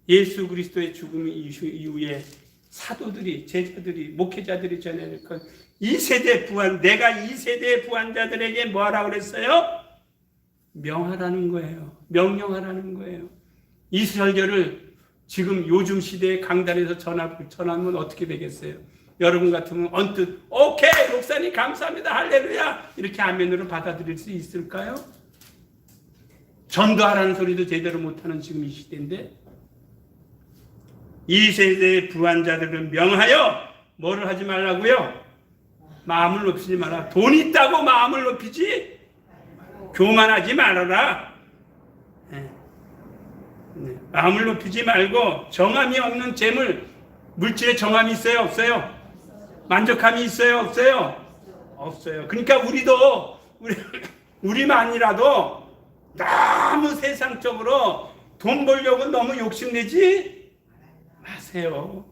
예수 그리스도의 죽음 이후에 사도들이, 제자들이, 목회자들이 전해질 것, 내가 이 세대의 부한자들에게 뭐 하라고 그랬어요? 명하라는 거예요. 명령하라는 거예요. 이 설교를 지금 요즘 시대의 강단에서 전하면 어떻게 되겠어요? 여러분 같으면 언뜻 오케이 목사님 감사합니다 할렐루야 이렇게 아멘으로 받아들일 수 있을까요? 전도하라는 소리도 제대로 못하는 지금 이 시대인데, 이 세대의 부한자들을 명하여 뭐를 하지 말라고요? 마음을 높이지 마라. 돈 있다고 마음을 높이지 교만하지 말아라. 마음을 높이지 말고 정함이 없는 재물, 물질에 정함이 있어요? 없어요? 만족함이 있어요? 없어요? 없어요. 그러니까 우리만이라도 너무 세상적으로 돈 벌려고 너무 욕심내지 마세요. 하세요.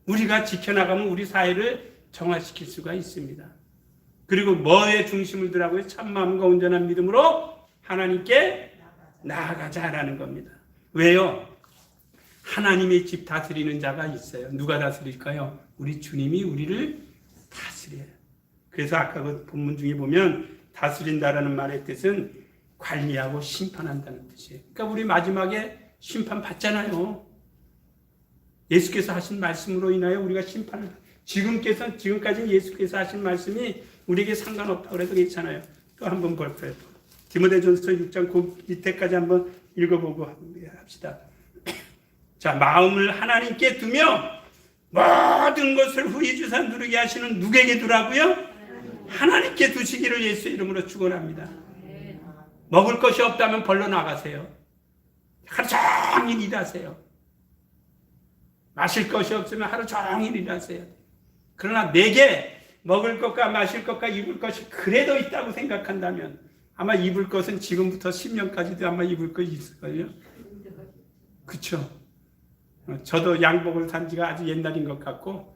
우리가 지켜나가면 우리 사회를 정화시킬 수가 있습니다. 그리고 뭐에 중심을 두라고요? 참마음과 온전한 믿음으로 하나님께 나아가자라는 겁니다. 왜요? 하나님의 집 다스리는 자가 있어요. 누가 다스릴까요? 우리 주님이 우리를 다스려요. 그래서 아까 그 본문 중에 보면 다스린다라는 말의 뜻은 관리하고 심판한다는 뜻이에요. 그러니까 우리 마지막에 심판 받잖아요. 예수께서 하신 말씀으로 인하여 우리가 심판을 지금까지 예수께서 하신 말씀이 우리에게 상관없다고 해도 괜찮아요. 또 한번 볼까요? 디모데전서 6장 그 밑에까지 한번 읽어보고 합시다. 자, 마음을 하나님께 두며 모든 것을 후히 주사 누르게 하시는 누구에게 두라고요? 하나님께 두시기를 예수의 이름으로 축원합니다. 먹을 것이 없다면 벌러 나가세요. 하루 종일 일하세요. 마실 것이 없으면 하루 종일 일하세요. 그러나 내게 먹을 것과 마실 것과 입을 것이 그래도 있다고 생각한다면 아마 입을 것은 지금부터 10년까지도 아마 입을 것이 있을걸요. 그렇죠. 저도 양복을 산 지가 아주 옛날인 것 같고,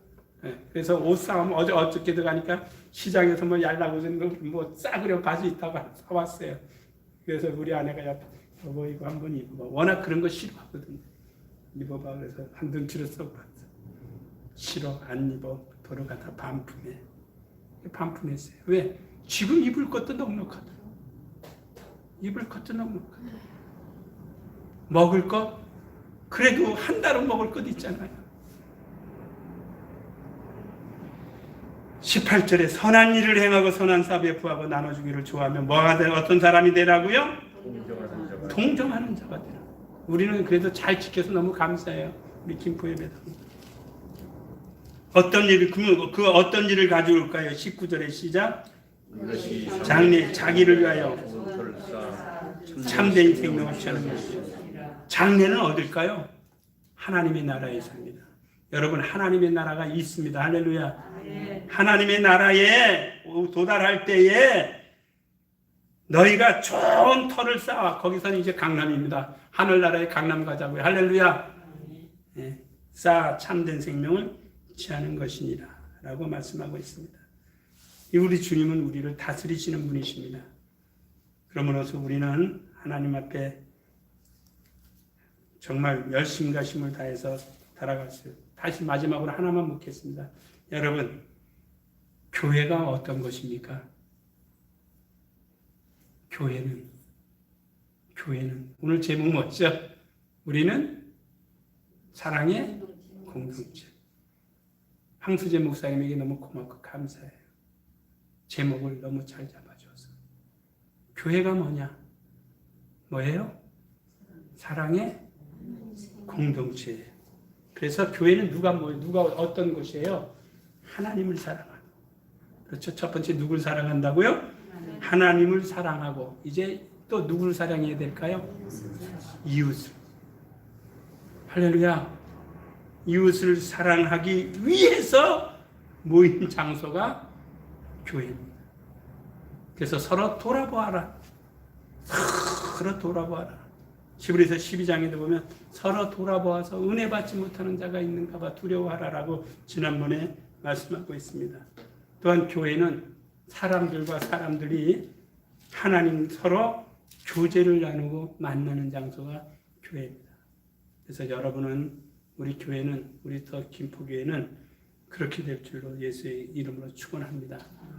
그래서 옷 사면 어저께도 가니까 시장에서 뭐 얄라고는 뭐 싸구려 바지 있다고 사왔어요. 그래서 우리 아내가 여보 이거 한번 입어봐. 워낙 그런 거 싫어하거든요. 입어봐. 그래서 한 덩치로 쏙 봤어. 싫어, 안 입어. 돌아가다 반품해. 반품했어요. 왜? 지금 입을 것도 넉넉하더라고. 입을 것도 넉넉하더라고. 먹을 것? 그래도 한 달은 먹을 것 있잖아요. 18절에 선한 일을 행하고 선한 사업에 부하고 나눠주기를 좋아하며 뭐가 되 어떤 사람이 되라고요? 동정하는 자가 되라. 우리는 그래도 잘 지켜서 너무 감사해요. 우리 김포예배당. 어떤 일을 그 어떤 일을 가지고 올까요? 19절의 시작. 장래 자기를 위하여 참된 생명을 취하는 것이죠. 장래는 어딜까요? 하나님의 나라에 삽니다. 여러분 하나님의 나라가 있습니다. 할렐루야. 하나님의 나라에 도달할 때에 너희가 좋은 터를 쌓아. 거기서는 이제 강남입니다. 하늘나라에 강남 가자고요. 할렐루야. 네. 쌓아 참된 생명을 취하는 것이니라 라고 말씀하고 있습니다. 우리 주님은 우리를 다스리시는 분이십니다. 그러므로서 우리는 하나님 앞에 정말 열심과 힘을 다해서 살아갔어요. 다시 마지막으로 하나만 묻겠습니다. 여러분, 교회가 어떤 것입니까? 교회는 오늘 제목 뭐죠? 우리는 사랑의 공동체. 황수재 목사님에게 너무 고맙고 감사해요. 제목을 너무 잘 잡아줘서. 교회가 뭐예요? 사랑의 공동체. 그래서 교회는 누가 어떤 곳이에요? 하나님을 사랑하고. 그렇죠. 첫 번째 누굴 사랑한다고요? 하나님을 사랑하고. 이제 또 누구를 사랑해야 될까요? 이웃을. 할렐루야. 이웃을 사랑하기 위해서 모인 장소가 교회입니다. 그래서 서로 돌아보아라. 서로 돌아보아라. 히브리서 12장에도 보면 서로 돌아보아서 은혜 받지 못하는 자가 있는가 봐 두려워하라라고 지난번에 말씀하고 있습니다. 또한 교회는 사람들과 사람들이 하나님 서로 교제를 나누고 만나는 장소가 교회입니다. 그래서 여러분은 우리 교회는 우리 더 김포교회는 그렇게 될 줄로 예수의 이름으로 축원합니다.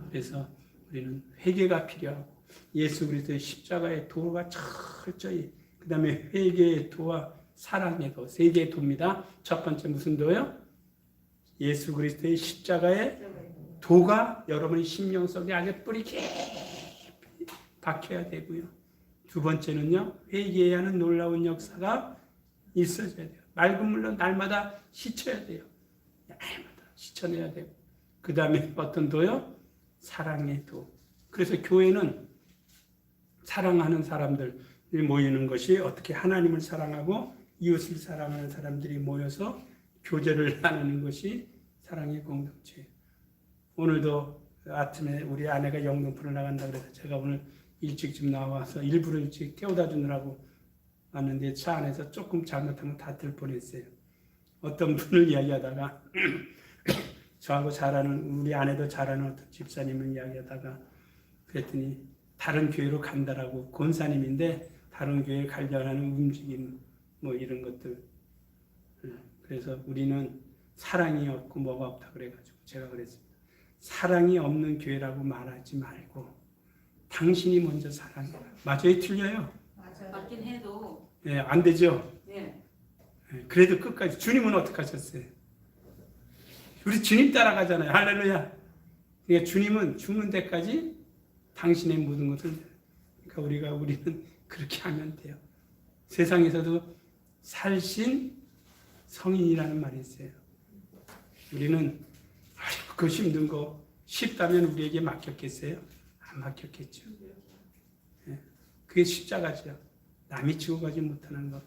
그래서 우리는 회개가 필요하고 예수 그리스도의 십자가의 도가 철저히 그 다음에 회개의 도와 사랑의 도, 세 개의 도입니다. 첫 번째 무슨 도요? 예수 그리스도의 십자가의 도가 여러분의 심령 속에 아주 뿌리 깊이 박혀야 되고요. 두 번째는요, 회개해야 하는 놀라운 역사가 있어져야 돼요. 맑은 물로 날마다 씻어야 돼요. 날마다 씻어내야 되고. 그 다음에 어떤 도요? 사랑의 도. 그래서 교회는 사랑하는 사람들이 모이는 것이 어떻게 하나님을 사랑하고 이웃을 사랑하는 사람들이 모여서 교제를 나누는 것이 사랑의 공동체예요. 오늘도 아침에 우리 아내가 영등포를 나간다고 해서 제가 오늘 일찍 좀 나와서 일부러 일찍 깨워다 주느라고 왔는데 차 안에서 조금 잘못하면 다툴 뻔했어요. 어떤 분을 이야기하다가 저하고 잘 아는 우리 아내도 잘 아는 어떤 집사님을 이야기하다가 그랬더니 다른 교회로 간다라고 권사님인데 다른 교회에 가려는 움직임 뭐 이런 것들. 그래서 우리는 사랑이 없고 뭐가 없다 그래가지고 제가 그랬습니다. 사랑이 없는 교회라고 말하지 말고 당신이 먼저 사랑해라. 맞아요? 틀려요? 맞긴 해도. 예, 안 되죠? 예. 예, 그래도 끝까지. 주님은 어떻게 하셨어요? 우리 주님 따라가잖아요. 할렐루야. 그러니까 주님은 죽는 데까지 당신의 모든 것을. 그러니까 우리는 그렇게 하면 돼요. 세상에서도 살신 성인이라는 말이 있어요. 우리는 그 힘든 거 쉽다면 우리에게 맡겼겠어요? 안 맡겼겠죠. 예, 그게 십자가죠. 남이 지고 가지 못하는 것.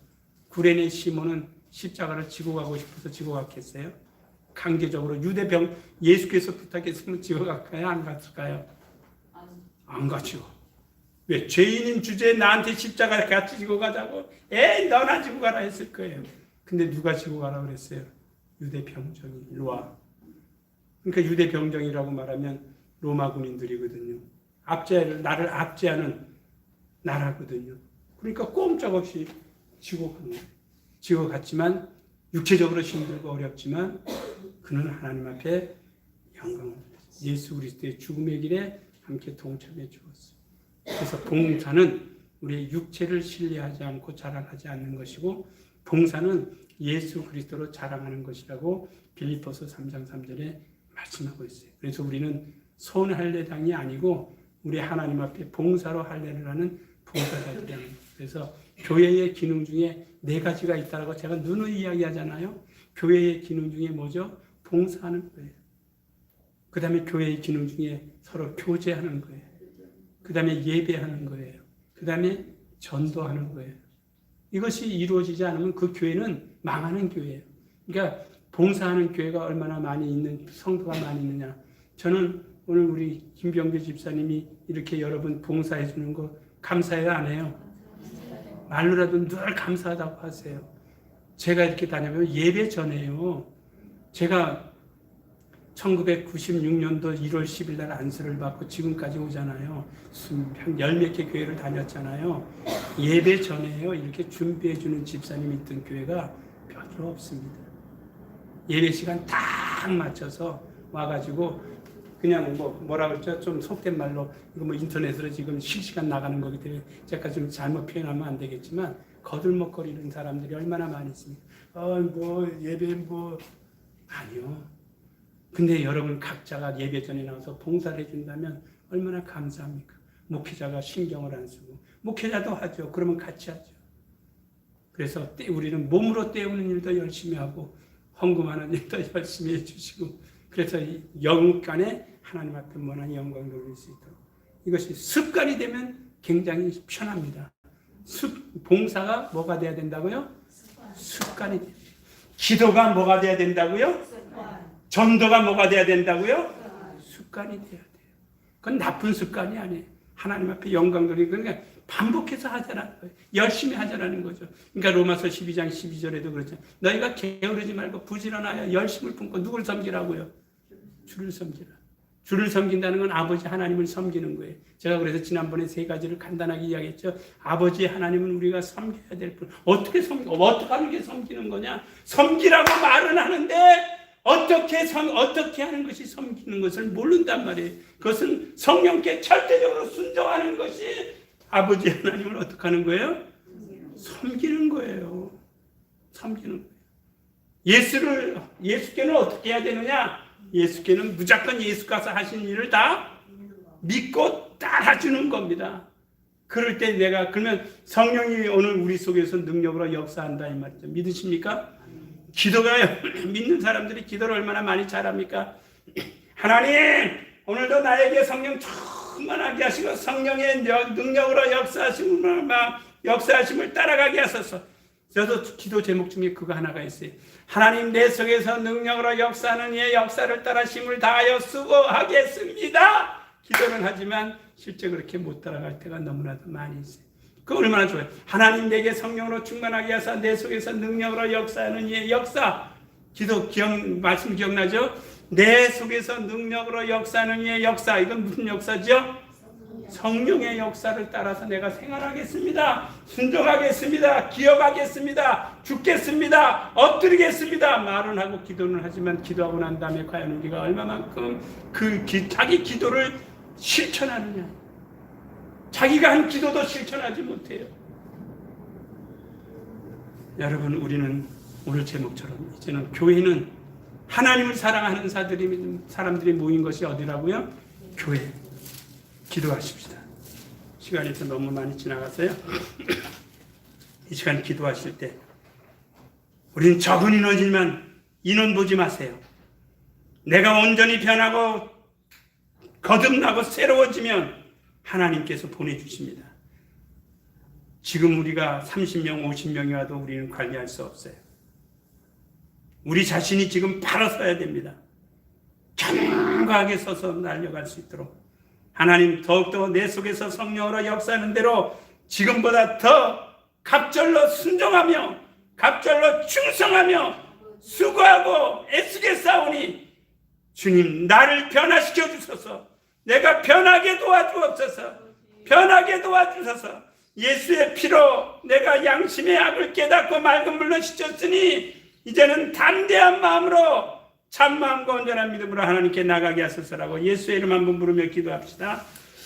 구레네 시몬은 십자가를 지고 가고 싶어서 지고 갔겠어요? 강제적으로 유대병 예수께서 부탁했으면 지고 갈까요? 안 갔을까요? 안 가죠. 왜? 죄인인 주제에 나한테 십자가를 같이 지고 가자고? 너나 지고 가라 했을 거예요. 근데 누가 지고 가라 그랬어요? 유대병정이. 일로 와. 그러니까 유대병정이라고 말하면 로마 군인들이거든요. 나를 압제하는 나라거든요. 그러니까 꼼짝없이 지고 가는 거예요. 지고 갔지만 육체적으로 힘들고 어렵지만 그는 하나님 앞에 영광을 예수 그리스도의 죽음의 길에 함께 동참해 주었어요. 그래서 봉사는 우리의 육체를 신뢰하지 않고 자랑하지 않는 것이고 봉사는 예수 그리스도로 자랑하는 것이라고 빌립보서 3장 3절에 말씀하고 있어요. 그래서 우리는 손 할례당이 아니고 우리 하나님 앞에 봉사로 할례를 하는 봉사자들이라는 거예요. 그래서 교회의 기능 중에 4가지가 있다고 제가 누누이 이야기하잖아요. 교회의 기능 중에 뭐죠? 봉사하는 거예요. 그 다음에 교회의 기능 중에 서로 교제하는 거예요. 그 다음에 예배하는 거예요. 그 다음에 전도하는 거예요. 이것이 이루어지지 않으면 그 교회는 망하는 교회예요. 그러니까 봉사하는 교회가 얼마나 많이 있는, 성도가 많이 있느냐. 저는 오늘 우리 김병규 집사님이 이렇게 여러분 봉사해 주는 거 감사해요, 안 해요? 말로라도 늘 감사하다고 하세요. 제가 이렇게 다녀보면 예배 전에요. 제가 1996년도 1월 10일 날 안수를 받고 지금까지 오잖아요. 한 10몇 개 교회를 다녔잖아요. 예배 전에요. 이렇게 준비해 주는 집사님이 있던 교회가 별로 없습니다. 예배 시간 딱 맞춰서 와가지고 그냥 뭐라 그러죠? 좀 속된 말로 이거 뭐 인터넷으로 지금 실시간 나가는 거기 때문에 제가 좀 잘못 표현하면 안 되겠지만 거들먹거리는 사람들이 얼마나 많이 있습니까? 예배 아니요. 근데 여러분 각자가 예배 전에 나와서 봉사를 해준다면 얼마나 감사합니까? 목회자가 신경을 안 쓰고 목회자도 하죠. 그러면 같이 하죠. 그래서 우리는 몸으로 때우는 일도 열심히 하고 헌금하는 일도 열심히 해주시고 그래서 영간에 하나님 앞에 원한 영광 돌릴 수 있도록 이것이 습관이 되면 굉장히 편합니다. 봉사가 뭐가 돼야 된다고요? 습관이 돼요. 기도가 뭐가 돼야 된다고요? 전도가 뭐가 돼야 된다고요? 습관이 돼야 돼요. 그건 나쁜 습관이 아니에요. 하나님 앞에 영광 돌리고 그러니까 반복해서 하자라는 거예요. 열심히 하자라는 거죠. 그러니까 로마서 12장 12절에도 그렇죠. 너희가 게으르지 말고 부지런하여 열심을 품고 누굴 섬기라고요? 주를 섬기라. 주를 섬긴다는 건 아버지 하나님을 섬기는 거예요. 제가 그래서 지난번에 3가지를 간단하게 이야기했죠. 아버지 하나님은 우리가 섬겨야 될 뿐. 어떻게 하는 게 섬기는 거냐? 섬기라고 말은 하는데 어떻게 하는 것이 섬기는 것을 모른단 말이에요. 그것은 성령께 절대적으로 순종하는 것이 아버지 하나님을 어떻게 하는 거예요? 섬기는 거예요. 섬기는 거예요. 예수께는 어떻게 해야 되느냐? 예수께는 무조건 예수께서 하신 일을 다 믿고 따라주는 겁니다. 그럴 때 그러면 성령이 오늘 우리 속에서 능력으로 역사한다 이 말이죠. 믿으십니까? 기도가 믿는 사람들이 기도를 얼마나 많이 잘합니까? 하나님 오늘도 나에게 성령 충만하게 하시고 성령의 능력으로 역사하심을 따라가게 하소서. 저도 기도 제목 중에 그거 하나가 있어요. 하나님 내 속에서 능력으로 역사하는 이의 역사를 따라 힘을 다하여 수고하겠습니다. 기도는 하지만 실제 그렇게 못 따라갈 때가 너무나도 많이 있어요. 그거 얼마나 좋아요. 하나님 내게 성령으로 충만하게 하사 내 속에서 능력으로 역사하는 이의 역사 말씀 기억나죠? 내 속에서 능력으로 역사하는 이의 역사. 이건 무슨 역사죠? 성령의 역사를 따라서 내가 생활하겠습니다. 순종하겠습니다. 기억하겠습니다. 죽겠습니다. 엎드리겠습니다. 말은 하고 기도는 하지만 기도하고 난 다음에 과연 우리가 얼마만큼 자기 기도를 실천하느냐. 자기가 한 기도도 실천하지 못해요. 여러분, 우리는 오늘 제목처럼 이제는 교회는 하나님을 사랑하는 사람들이 모인 것이 어디라고요? 교회. 기도하십시다. 시간이 또 너무 많이 지나갔어요. 이 시간 기도하실 때 우리는 적은 인원이지만 인원 보지 마세요. 내가 온전히 변하고 거듭나고 새로워지면 하나님께서 보내주십니다. 지금 우리가 30명, 50명이 와도 우리는 관리할 수 없어요. 우리 자신이 지금 바로 서야 됩니다. 견고하게 서서 날려갈 수 있도록 하나님 더욱더 내 속에서 성령으로 역사하는 대로 지금보다 더 갑절로 순종하며 갑절로 충성하며 수고하고 애쓰게 싸우니 주님 나를 변화시켜 주소서. 내가 변하게 도와주옵소서. 변하게 도와주소서. 예수의 피로 내가 양심의 악을 깨닫고 맑은 물로 씻었으니 이제는 담대한 마음으로 참마음과 온전한 믿음으로 하나님께 나가게 하소서라고 예수의 이름 한번 부르며 기도합시다.